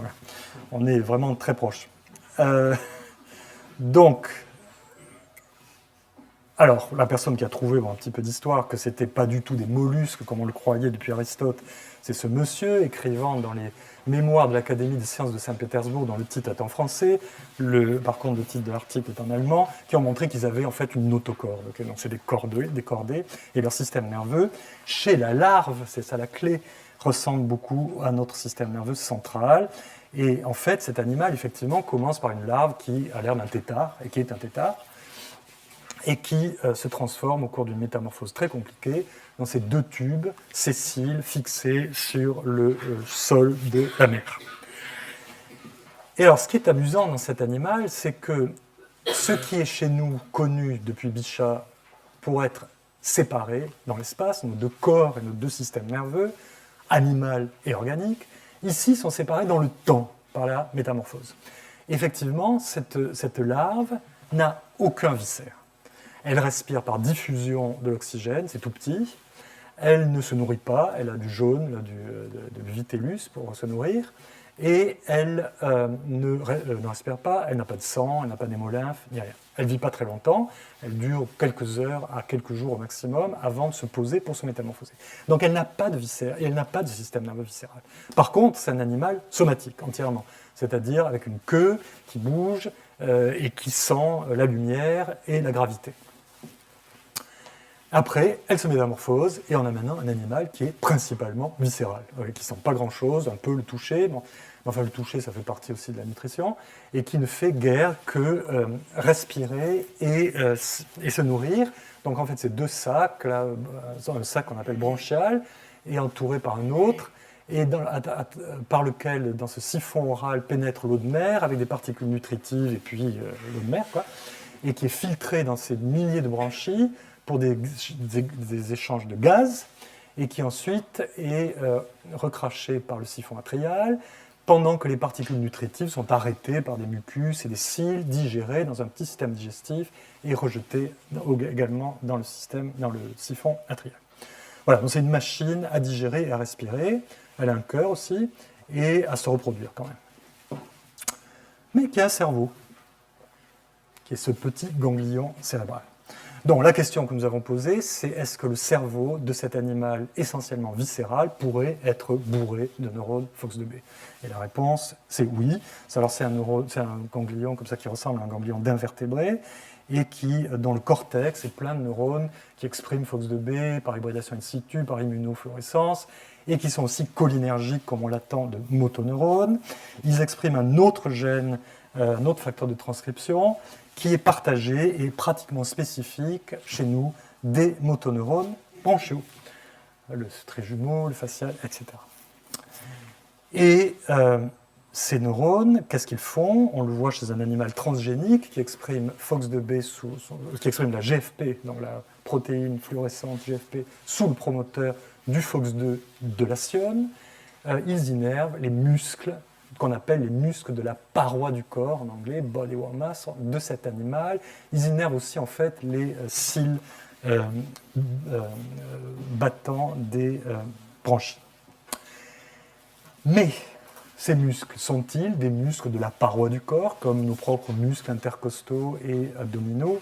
On est vraiment très proches. Donc, alors, la personne qui a trouvé, un petit peu d'histoire, que ce n'était pas du tout des mollusques comme on le croyait depuis Aristote, c'est ce monsieur écrivant dans les mémoires de l'Académie des sciences de Saint-Pétersbourg, dont le titre est en français, par contre le titre de l'article est en allemand, qui ont montré qu'ils avaient en fait une notocorde. Okay, donc c'est des cordées, et leur système nerveux, chez la larve, c'est ça la clé, ressemble beaucoup à notre système nerveux central. Et en fait, cet animal, effectivement, commence par une larve qui a l'air d'un tétard, et qui est un tétard, et qui se transforme au cours d'une métamorphose très compliquée dans ces deux tubes sessiles fixés sur le sol de la mer. Et alors, ce qui est amusant dans cet animal, c'est que ce qui est chez nous connu depuis Bichat pour être séparé dans l'espace, nos deux corps et nos deux systèmes nerveux, animal et organique, ici sont séparés dans le temps par la métamorphose. Effectivement, cette larve n'a aucun viscère. Elle respire par diffusion de l'oxygène, c'est tout petit. Elle ne se nourrit pas, elle a du jaune, du vitellus pour se nourrir. Et elle ne respire pas, elle n'a pas de sang, elle n'a pas d'hémolymphe, ni rien. Elle ne vit pas très longtemps, elle dure quelques heures à quelques jours au maximum avant de se poser pour se métamorphoser. Donc elle n'a pas de viscère et elle n'a pas de système nerveux viscéral. Par contre, c'est un animal somatique entièrement, c'est-à-dire avec une queue qui bouge et qui sent la lumière et la gravité. Après, elle se métamorphose et on a maintenant un animal qui est principalement viscéral, qui ne sent pas grand-chose, un peu le toucher, enfin le toucher ça fait partie aussi de la nutrition, et qui ne fait guère que respirer et se nourrir. Donc en fait c'est deux sacs, là, un sac qu'on appelle branchial, et entouré par un autre, et par lequel dans ce siphon oral pénètre l'eau de mer avec des particules nutritives et puis l'eau de mer, quoi, et qui est filtré dans ces milliers de branchies pour des échanges de gaz, et qui ensuite est recraché par le siphon atrial, pendant que les particules nutritives sont arrêtées par des mucus et des cils, digérées dans un petit système digestif et rejetées également dans le siphon atrial. Voilà, donc c'est une machine à digérer et à respirer. Elle a un cœur aussi, et à se reproduire quand même. Mais qui a un cerveau, qui est ce petit ganglion cérébral. Donc la question que nous avons posée, c'est est-ce que le cerveau de cet animal essentiellement viscéral pourrait être bourré de neurones FOXB? Et la réponse, c'est oui. Alors c'est un ganglion comme ça qui ressemble à un ganglion d'invertébré et dont le cortex est plein de neurones qui expriment FOXB par hybridation in situ, par immunofluorescence, et qui sont aussi cholinergiques comme on l'attend de motoneurones. Ils expriment un autre gène, un autre facteur de transcription, qui est partagé et pratiquement spécifique chez nous des motoneurones branchiaux, le trijumeau, le facial, etc. Et ces neurones, qu'est-ce qu'ils font? On le voit chez un animal transgénique qui exprime FOXB qui exprime la GFP, donc la protéine fluorescente GFP, sous le promoteur du FOX2 de la sionne. Ils innervent les muscles qu'on appelle les muscles de la paroi du corps, en anglais, body wall mass, de cet animal. Ils innervent aussi en fait les cils battants des branchies. Mais ces muscles sont-ils des muscles de la paroi du corps, comme nos propres muscles intercostaux et abdominaux?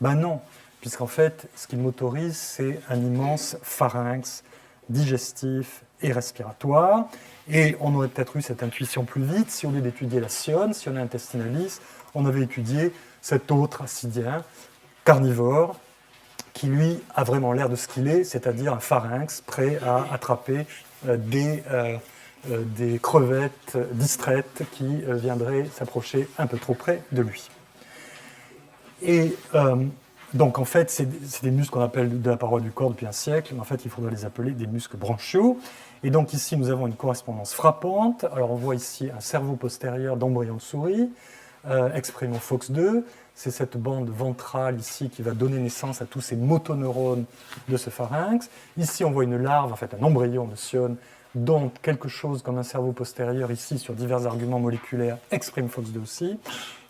Ben non, puisqu'en fait, ce qu'ils motorisent, c'est un immense pharynx digestif et respiratoire. Et on aurait peut-être eu cette intuition plus vite si, au lieu d'étudier la sionne, Siona intestinalis, on avait étudié cet autre acidien carnivore qui, lui, a vraiment l'air de ce qu'il est, c'est-à-dire un pharynx prêt à attraper des des crevettes distraites qui viendraient s'approcher un peu trop près de lui. Et donc en fait, c'est des muscles qu'on appelle de la paroi du corps depuis un siècle, mais en fait il faudrait les appeler des muscles branchiaux. Et donc ici nous avons une correspondance frappante. Alors on voit ici un cerveau postérieur d'embryon de souris, exprimant FOX2. C'est cette bande ventrale ici qui va donner naissance à tous ces motoneurones de ce pharynx. Ici on voit une larve, en fait un embryon de Sion, dont quelque chose comme un cerveau postérieur ici sur divers arguments moléculaires exprime FOX2 aussi.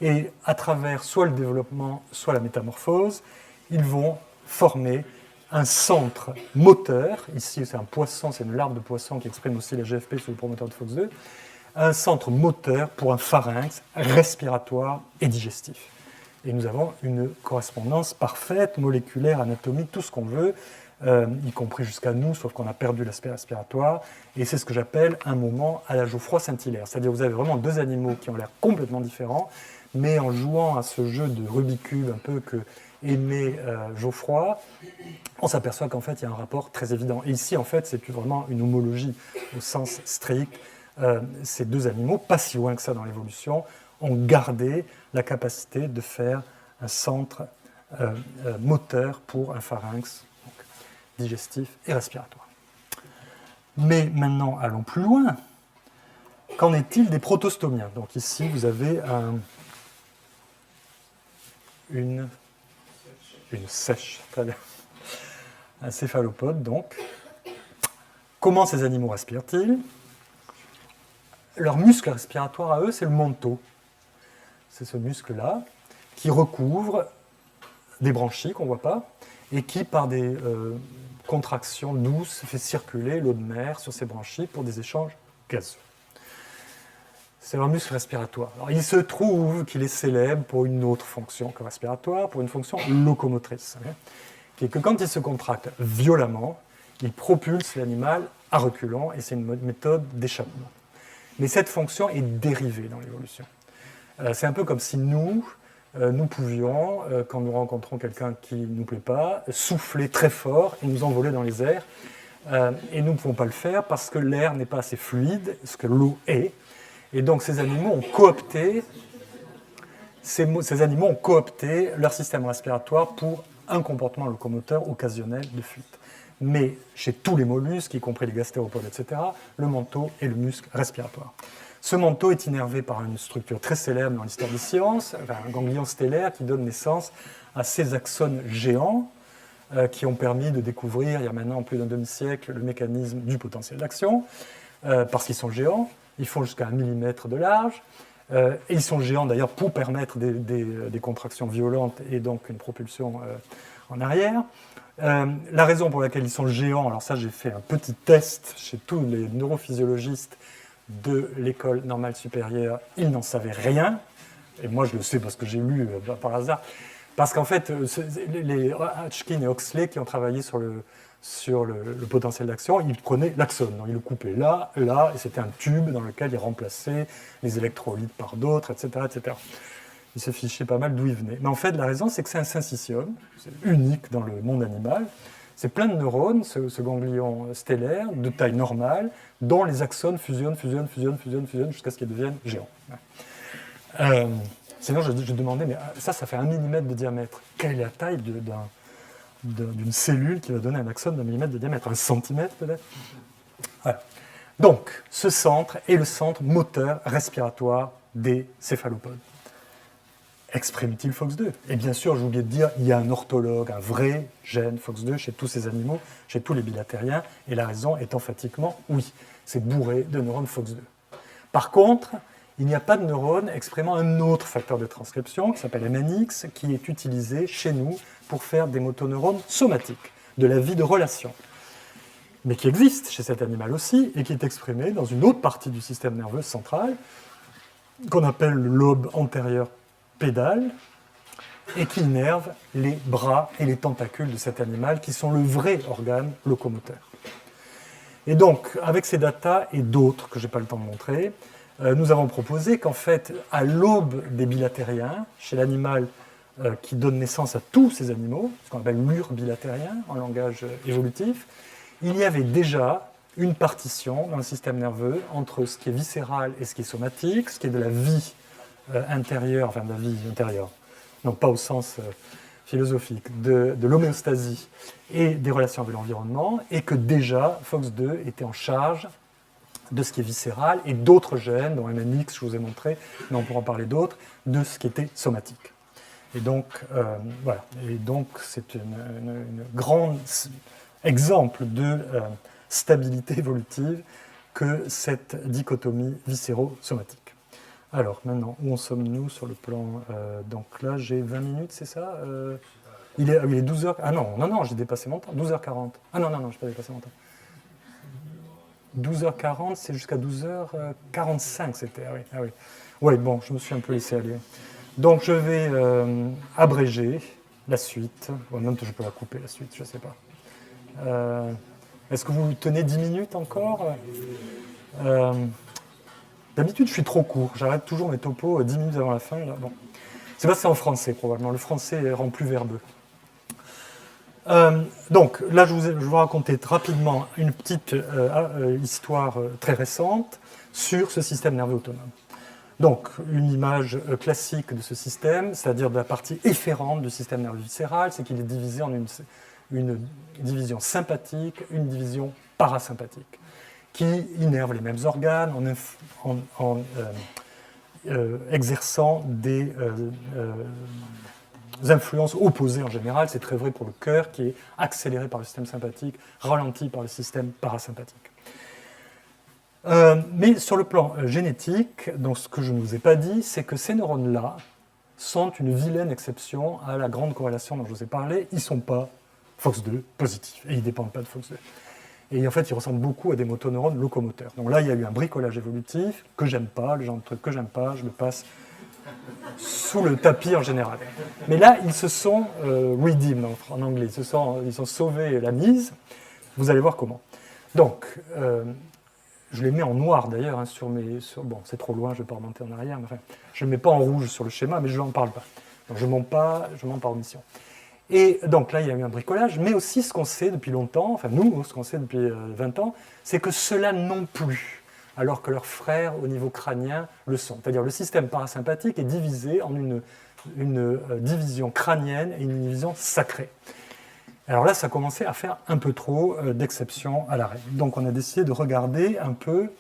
Et à travers soit le développement, soit la métamorphose, ils vont former un centre moteur. Ici, c'est un poisson, c'est une larve de poisson qui exprime aussi la GFP sur le promoteur de FOX2. Un centre moteur pour un pharynx respiratoire et digestif. Et nous avons une correspondance parfaite, moléculaire, anatomique, tout ce qu'on veut, y compris jusqu'à nous, sauf qu'on a perdu l'aspect respiratoire. Et c'est ce que j'appelle un moment à la Geoffroy scintillaire. C'est-à-dire que vous avez vraiment deux animaux qui ont l'air complètement différents, mais en jouant à ce jeu de Rubik's Cube un peu que aimait Geoffroy, on s'aperçoit qu'en fait, il y a un rapport très évident. Et ici, en fait, c'est vraiment une homologie au sens strict. Ces deux animaux, pas si loin que ça dans l'évolution, ont gardé la capacité de faire un centre moteur pour un pharynx donc, digestif et respiratoire. Mais maintenant, allons plus loin. Qu'en est-il des protostomiens? Donc ici, vous avez une sèche, très bien. Un céphalopode, donc. Comment ces animaux respirent-ils? Leur muscle respiratoire à eux, c'est le manteau. C'est ce muscle-là qui recouvre des branchies qu'on ne voit pas et qui, par des contractions douces, fait circuler l'eau de mer sur ces branchies pour des échanges gazeux. C'est leur muscle respiratoire. Alors, il se trouve qu'il est célèbre pour une autre fonction que respiratoire, pour une fonction locomotrice, qui est que quand il se contracte violemment, il propulse l'animal à reculons, et c'est une méthode d'échappement. Mais cette fonction est dérivée dans l'évolution. C'est un peu comme si nous pouvions, quand nous rencontrons quelqu'un qui ne nous plaît pas, souffler très fort et nous envoler dans les airs. Et nous ne pouvons pas le faire parce que l'air n'est pas assez fluide, ce que l'eau est. Et donc ces animaux ont coopté leur système respiratoire pour un comportement locomoteur occasionnel de fuite. Mais chez tous les mollusques, y compris les gastéropodes, etc., le manteau est le muscle respiratoire. Ce manteau est innervé par une structure très célèbre dans l'histoire des sciences, un ganglion stellaire qui donne naissance à ces axones géants qui ont permis de découvrir, il y a maintenant plus d'un demi-siècle, le mécanisme du potentiel d'action, parce qu'ils sont géants, ils font jusqu'à 1 millimètre de large, et ils sont géants d'ailleurs pour permettre des contractions violentes et donc une propulsion en arrière. La raison pour laquelle ils sont géants, alors ça j'ai fait un petit test chez tous les neurophysiologistes de l'école normale supérieure, ils n'en savaient rien, et moi je le sais parce que j'ai lu par hasard, parce qu'en fait les Hodgkin et Huxley qui ont travaillé sur le potentiel d'action, ils prenaient l'axone, ils le coupaient là, et c'était un tube dans lequel ils remplaçaient les électrolytes par d'autres, etc., etc. Ils se fichaient pas mal d'où ils venaient. Mais en fait, la raison, c'est que c'est un syncytium, c'est unique dans le monde animal. C'est plein de neurones, ce ganglion stellaire, de taille normale, dont les axones fusionnent jusqu'à ce qu'ils deviennent géants. Sinon, je demandais, mais ça fait 1 millimètre de diamètre. Quelle est la taille d'une cellule qui va donner un axone d'1 millimètre de diamètre? 1 centimètre peut-être? Voilà. Donc, ce centre est le centre moteur respiratoire des céphalopodes. Exprime-t-il FOX2? Et bien sûr, j'ai oublié de dire, il y a un orthologue, un vrai gène FOX2 chez tous ces animaux, chez tous les bilatériens, et la raison est emphatiquement oui, c'est bourré de neurones FOX2. Par contre, il n'y a pas de neurones exprimant un autre facteur de transcription, qui s'appelle MNX, qui est utilisé chez nous pour faire des motoneurones somatiques, de la vie de relation, mais qui existe chez cet animal aussi, et qui est exprimé dans une autre partie du système nerveux central, qu'on appelle le lobe antérieur pédale, et qui innerve les bras et les tentacules de cet animal, qui sont le vrai organe locomoteur. Et donc, avec ces datas et d'autres que je n'ai pas le temps de montrer, nous avons proposé qu'en fait, à l'aube des bilatériens, chez l'animal qui donne naissance à tous ces animaux, ce qu'on appelle l'urbilatérien en langage évolutif, il y avait déjà une partition dans le système nerveux entre ce qui est viscéral et ce qui est somatique, ce qui est de la vie intérieure, enfin de la vie intérieure, non pas au sens philosophique, de l'homéostasie et des relations avec l'environnement, et que déjà FOX2 était en charge de ce qui est viscéral et d'autres gènes, dont MNX, je vous ai montré, mais on pourra en parler d'autres, de ce qui était somatique. Et donc, voilà. Et donc, c'est une grande exemple de stabilité évolutive que cette dichotomie viscéro-somatique. Alors, maintenant, où en sommes-nous sur le plan donc là, j'ai 20 minutes, c'est ça il est 12h... Ah non, j'ai dépassé mon temps. 12h40. Ah non, je n'ai pas dépassé mon temps. 12h40, c'est jusqu'à 12h45, c'était. Ah oui. Oui, bon, je me suis un peu laissé aller. Donc, je vais abréger la suite. Bon, même que je peux la couper, la suite, je ne sais pas. Est-ce que vous tenez 10 minutes encore D'habitude, je suis trop court. J'arrête toujours mes topos 10 minutes avant la fin. Là. Bon. C'est parce que c'est en français, probablement. Le français rend plus verbeux. Donc, là, je vais vous raconter rapidement une petite histoire très récente sur ce système nerveux autonome. Donc, une image classique de ce système, c'est-à-dire de la partie efférente du système nerveux viscéral, c'est qu'il est divisé en une division sympathique, une division parasympathique, qui innerve les mêmes organes en exerçant des influences opposées en général. C'est très vrai pour le cœur, qui est accéléré par le système sympathique, ralenti par le système parasympathique. Mais sur le plan génétique, donc ce que je ne vous ai pas dit, c'est que ces neurones-là sont une vilaine exception à la grande corrélation dont je vous ai parlé. Ils ne sont pas FOX2 positifs, et ils ne dépendent pas de FOX2. Et en fait, ils ressemblent beaucoup à des motoneurones locomoteurs. Donc là, il y a eu un bricolage évolutif que j'aime pas, le genre de truc que j'aime pas, je le passe sous le tapis en général. Mais là, ils se sont redeemed en anglais, ils sont sauvés la mise. Vous allez voir comment. Donc, je les mets en noir d'ailleurs hein, bon, c'est trop loin, je ne vais pas remonter en arrière. Mais enfin, je ne mets pas en rouge sur le schéma, mais je n'en parle pas. Donc, je ne monte pas par omission. Et donc là, il y a eu un bricolage, mais aussi ce qu'on sait depuis longtemps, enfin nous, ce qu'on sait depuis 20 ans, c'est que ceux-là non plus, alors que leurs frères au niveau crânien le sont. C'est-à-dire le système parasympathique est divisé en une division crânienne et une division sacrée. Alors là, ça commençait à faire un peu trop d'exception à la règle. Donc on a décidé de regarder un peu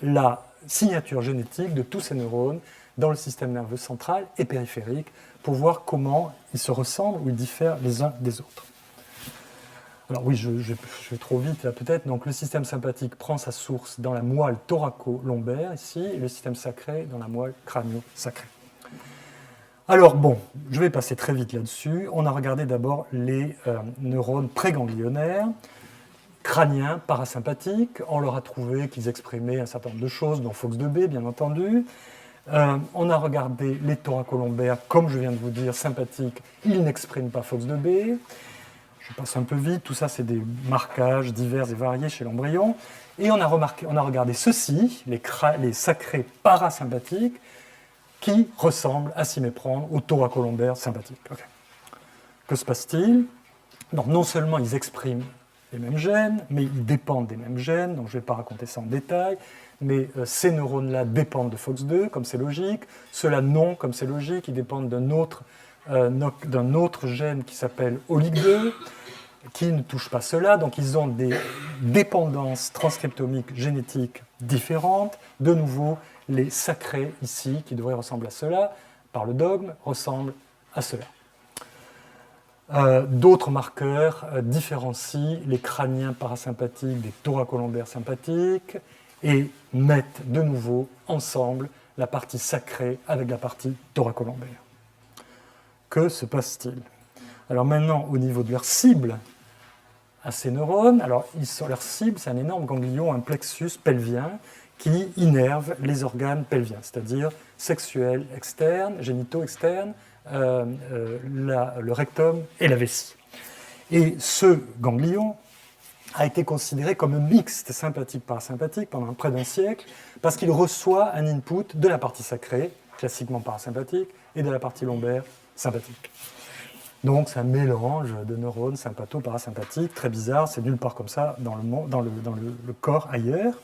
la signature génétique de tous ces neurones dans le système nerveux central et périphérique pour voir comment ils se ressemblent ou ils diffèrent les uns des autres. Alors oui, je vais trop vite là peut-être. Donc le système sympathique prend sa source dans la moelle thoraco-lombaire ici, et le système sacré dans la moelle crânio-sacrée. Alors bon, je vais passer très vite là-dessus. On a regardé d'abord les neurones préganglionnaires, crâniens, parasympathiques. On leur a trouvé qu'ils exprimaient un certain nombre de choses, dont FOX2B bien entendu. On a regardé les thoracolombaires, comme je viens de vous dire, sympathiques, ils n'expriment pas FOX2B. Je passe un peu vite, tout ça c'est des marquages divers et variés chez l'embryon. Et on a regardé ceux-ci, les sacrés parasympathiques, qui ressemblent à s'y méprendre aux thoracolombaires sympathiques. Okay. Que se passe-t-il? Donc non seulement ils expriment les mêmes gènes, mais ils dépendent des mêmes gènes, donc je ne vais pas raconter ça en détail, mais ces neurones-là dépendent de FOX2, comme c'est logique, ceux-là non, comme c'est logique, ils dépendent d'un autre gène qui s'appelle OLIC2, qui ne touche pas cela, donc ils ont des dépendances transcriptomiques génétiques différentes. De nouveau, les sacrés ici, qui devraient ressembler à cela, par le dogme, ressemblent à cela. D'autres marqueurs différencient les crâniens parasympathiques des thoracolombaires sympathiques et mettent de nouveau ensemble la partie sacrée avec la partie thoracolombaire. Que se passe-t-il? Alors maintenant, au niveau de leur cible, à ces neurones, alors leur cible, c'est un énorme ganglion, un plexus pelvien, qui innerve les organes pelviens, c'est-à-dire sexuels externes, génitaux externes, le rectum et la vessie. Et ce ganglion a été considéré comme mixte sympathique-parasympathique pendant près d'un siècle, parce qu'il reçoit un input de la partie sacrée, classiquement parasympathique, et de la partie lombaire sympathique. Donc c'est un mélange de neurones sympatho-parasympathiques, très bizarre, c'est nulle part comme ça dans le corps ailleurs.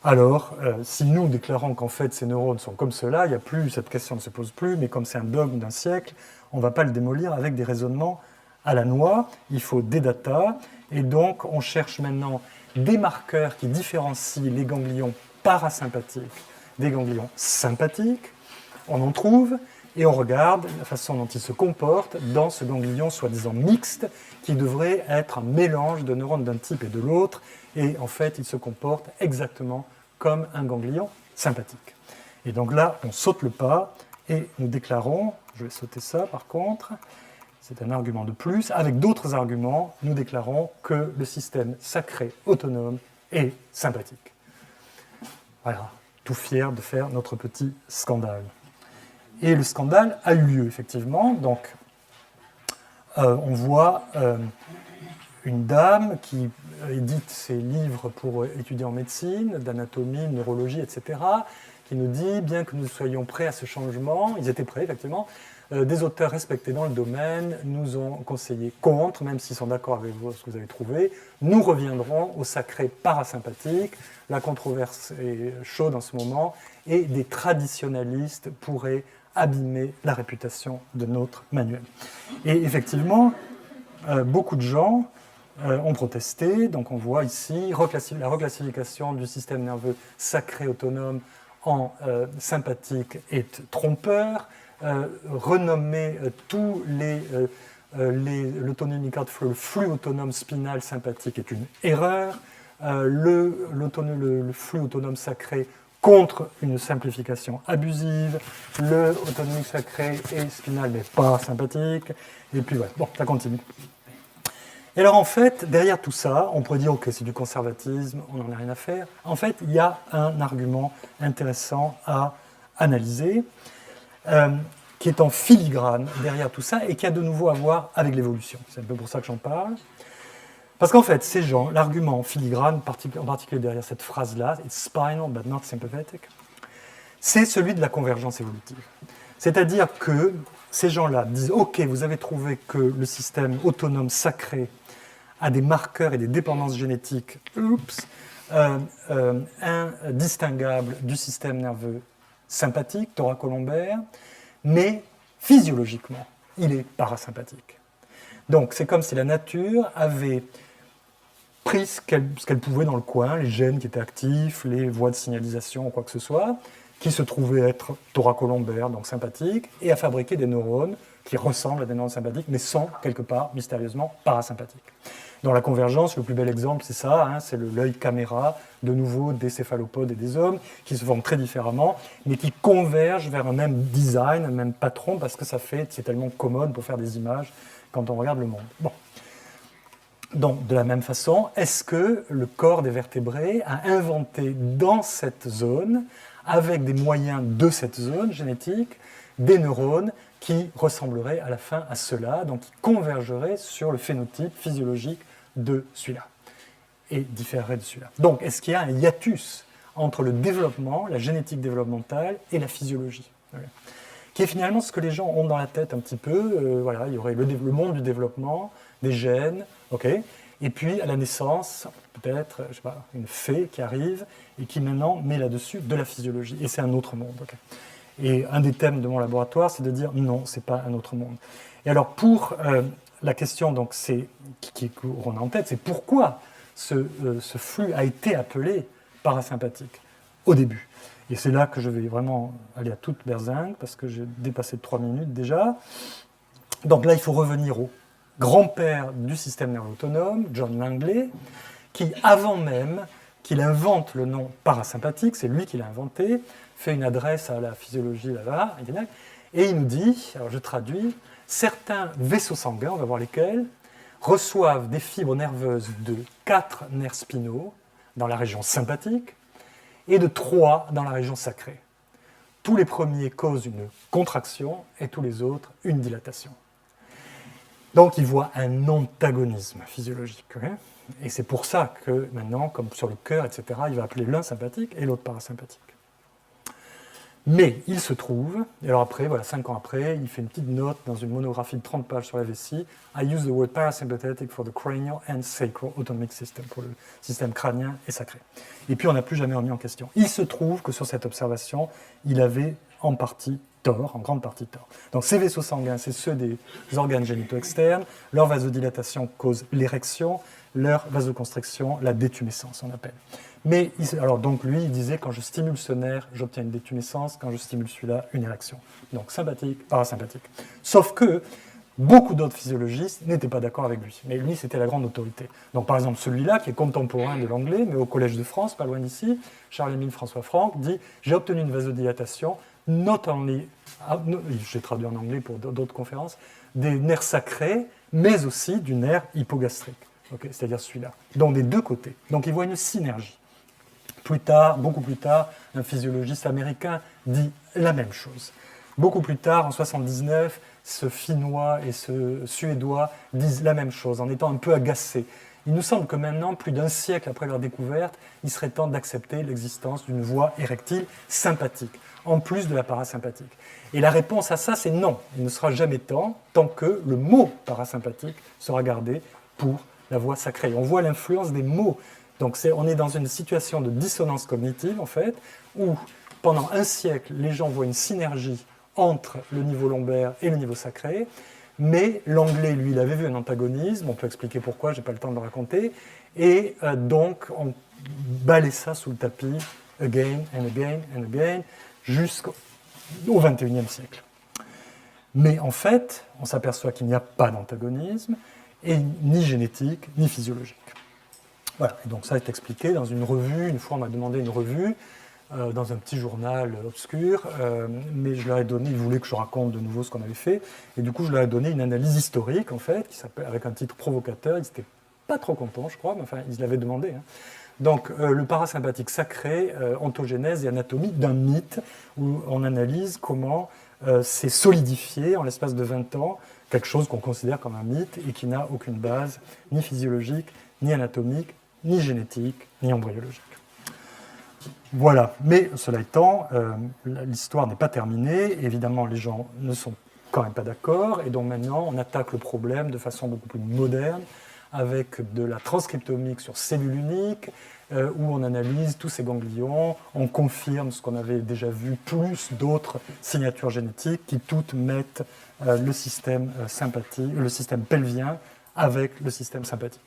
Alors, si nous déclarons qu'en fait ces neurones sont comme cela, il y a plus, cette question ne se pose plus, mais comme c'est un dogme d'un siècle, on ne va pas le démolir avec des raisonnements à la noix, il faut des datas, et donc on cherche maintenant des marqueurs qui différencient les ganglions parasympathiques des ganglions sympathiques, on en trouve, et on regarde la façon dont ils se comportent dans ce ganglion soi-disant mixte, qui devrait être un mélange de neurones d'un type et de l'autre, et en fait, il se comporte exactement comme un ganglion sympathique. Et donc là, on saute le pas, et nous déclarons, je vais sauter ça par contre, c'est un argument de plus, avec d'autres arguments, nous déclarons que le système sacré autonome est sympathique. Voilà, tout fier de faire notre petit scandale. Et le scandale a eu lieu, effectivement. Donc, on voit une dame qui édite ses livres pour étudier en médecine, d'anatomie, de neurologie, etc., qui nous dit, bien que nous soyons prêts à ce changement, ils étaient prêts, effectivement, des auteurs respectés dans le domaine nous ont conseillé contre, même s'ils sont d'accord avec vous, ce que vous avez trouvé, nous reviendrons au sacré parasympathique. La controverse est chaude en ce moment, et des traditionalistes pourraient abîmer la réputation de notre manuel. Et effectivement, beaucoup de gens ont protesté. Donc on voit ici la reclassification du système nerveux sacré autonome en sympathique est trompeur. Renommer tous l'autonomie card flow, le flux autonome spinal sympathique est une erreur. Le flux autonome sacré contre une simplification abusive, le autonomie sacrée et spinale n'est pas sympathique, et puis voilà, bon, ça continue. Et alors en fait, derrière tout ça, on pourrait dire, ok, c'est du conservatisme, on n'en a rien à faire. En fait, il y a un argument intéressant à analyser, qui est en filigrane derrière tout ça, et qui a de nouveau à voir avec l'évolution. C'est un peu pour ça que j'en parle. Parce qu'en fait, ces gens, l'argument filigrane, en particulier derrière cette phrase-là, « it's spinal but not sympathetic », c'est celui de la convergence évolutive. C'est-à-dire que ces gens-là disent « Ok, vous avez trouvé que le système autonome sacré a des marqueurs et des dépendances génétiques indistinguables du système nerveux sympathique, thoracolombaire, mais physiologiquement, il est parasympathique. » Donc, c'est comme si la nature avait pris ce qu'elle pouvait dans le coin, les gènes qui étaient actifs, les voies de signalisation ou quoi que ce soit, qui se trouvaient être thoracolombaires, donc sympathiques, et a fabriqué des neurones qui ressemblent à des neurones sympathiques, mais sont quelque part mystérieusement parasympathiques. Dans la convergence, le plus bel exemple, c'est ça, hein, c'est l'œil caméra, de nouveau des céphalopodes et des hommes, qui se forment très différemment, mais qui convergent vers un même design, un même patron, parce que c'est tellement commode pour faire des images quand on regarde le monde. Bon. Donc, de la même façon, est-ce que le corps des vertébrés a inventé dans cette zone, avec des moyens de cette zone génétique, des neurones qui ressembleraient à la fin à cela, donc qui convergeraient sur le phénotype physiologique de celui-là, et différeraient de celui-là. Donc, est-ce qu'il y a un hiatus entre le développement, la génétique développementale, et la physiologie, qui est finalement ce que les gens ont dans la tête un petit peu. Voilà, il y aurait le monde du développement, des gènes, ok, et puis à la naissance, peut-être, je sais pas, une fée qui arrive et qui maintenant met là-dessus de la physiologie, et c'est un autre monde. Okay. Et un des thèmes de mon laboratoire, c'est de dire non, c'est pas un autre monde. Et alors pour la question donc qu'on a en tête, c'est pourquoi ce flux a été appelé parasympathique au début. Et c'est là que je vais vraiment aller à toute berzingue, parce que j'ai dépassé de 3 minutes déjà. Donc là, il faut revenir au grand-père du système nerveux autonome, John Langley, qui, avant même qu'il invente le nom parasympathique, c'est lui qui l'a inventé, fait une adresse à la physiologie là-bas, et il nous dit, alors je traduis, certains vaisseaux sanguins, on va voir lesquels, reçoivent des fibres nerveuses de 4 nerfs spinaux dans la région sympathique et de 3 dans la région sacrée. Tous les premiers causent une contraction et tous les autres une dilatation. Donc il voit un antagonisme physiologique. Et c'est pour ça que maintenant, comme sur le cœur, etc., il va appeler l'un sympathique et l'autre parasympathique. Mais il se trouve, et alors après, voilà, 5 ans après, il fait une petite note dans une monographie de 30 pages sur la vessie. I use the word parasympathetic for the cranial and sacral autonomic system, pour le système crânien et sacré. Et puis on n'a plus jamais remis en question. Il se trouve que sur cette observation, il avait en partie tort, en grande partie tort. Donc ces vaisseaux sanguins, c'est ceux des organes génitaux externes. Leur vasodilatation cause l'érection, leur vasoconstriction, la détumescence, on appelle. Mais, alors donc lui, il disait, quand je stimule ce nerf, j'obtiens une détumescence, quand je stimule celui-là, une érection. Donc sympathique, parasympathique. Sauf que beaucoup d'autres physiologistes n'étaient pas d'accord avec lui. Mais lui, c'était la grande autorité. Donc par exemple, celui-là, qui est contemporain de l'anglais, mais au Collège de France, pas loin d'ici, Charles-Émile François Franck, dit « J'ai obtenu une vasodilatation, not only, j'ai traduit en anglais pour d'autres conférences, des nerfs sacrés, mais aussi du nerf hypogastrique. » Okay, c'est-à-dire celui-là. Donc des deux côtés. Donc il voit une synergie. Plus tard, beaucoup plus tard, un physiologiste américain dit la même chose. Beaucoup plus tard, en 1979, ce Finnois et ce Suédois disent la même chose, en étant un peu agacés. Il nous semble que maintenant, plus d'un siècle après leur découverte, il serait temps d'accepter l'existence d'une voie érectile sympathique, en plus de la parasympathique. Et la réponse à ça, c'est non. Il ne sera jamais temps, tant que le mot parasympathique sera gardé pour la voie sacrée. On voit l'influence des mots. Donc on est dans une situation de dissonance cognitive, en fait, où pendant un siècle, les gens voient une synergie entre le niveau lombaire et le niveau sacré, mais l'anglais, lui, il avait vu un antagonisme, on peut expliquer pourquoi, je n'ai pas le temps de le raconter, et donc on balaye ça sous le tapis, again and again and again, jusqu'au XXIe siècle. Mais en fait, on s'aperçoit qu'il n'y a pas d'antagonisme, et ni génétique, ni physiologique. Voilà, et donc ça est expliqué dans une revue. Une fois, on m'a demandé une revue dans un petit journal obscur, mais je leur ai donné, ils voulaient que je raconte de nouveau ce qu'on avait fait, et du coup, je leur ai donné une analyse historique, en fait, qui s'appelle, avec un titre provocateur. Ils n'étaient pas trop contents, je crois, mais enfin, ils l'avaient demandé. Hein. Donc, le parasympathique sacré, ontogénèse et anatomie d'un mythe, où on analyse comment c'est solidifié en l'espace de 20 ans, quelque chose qu'on considère comme un mythe et qui n'a aucune base, ni physiologique, ni anatomique, ni génétique, ni embryologique. Voilà, mais cela étant, l'histoire n'est pas terminée, évidemment les gens ne sont quand même pas d'accord, et donc maintenant on attaque le problème de façon beaucoup plus moderne, avec de la transcriptomique sur cellules uniques, où on analyse tous ces ganglions, on confirme ce qu'on avait déjà vu, plus d'autres signatures génétiques qui toutes mettent le système sympathique, le système pelvien avec le système sympathique.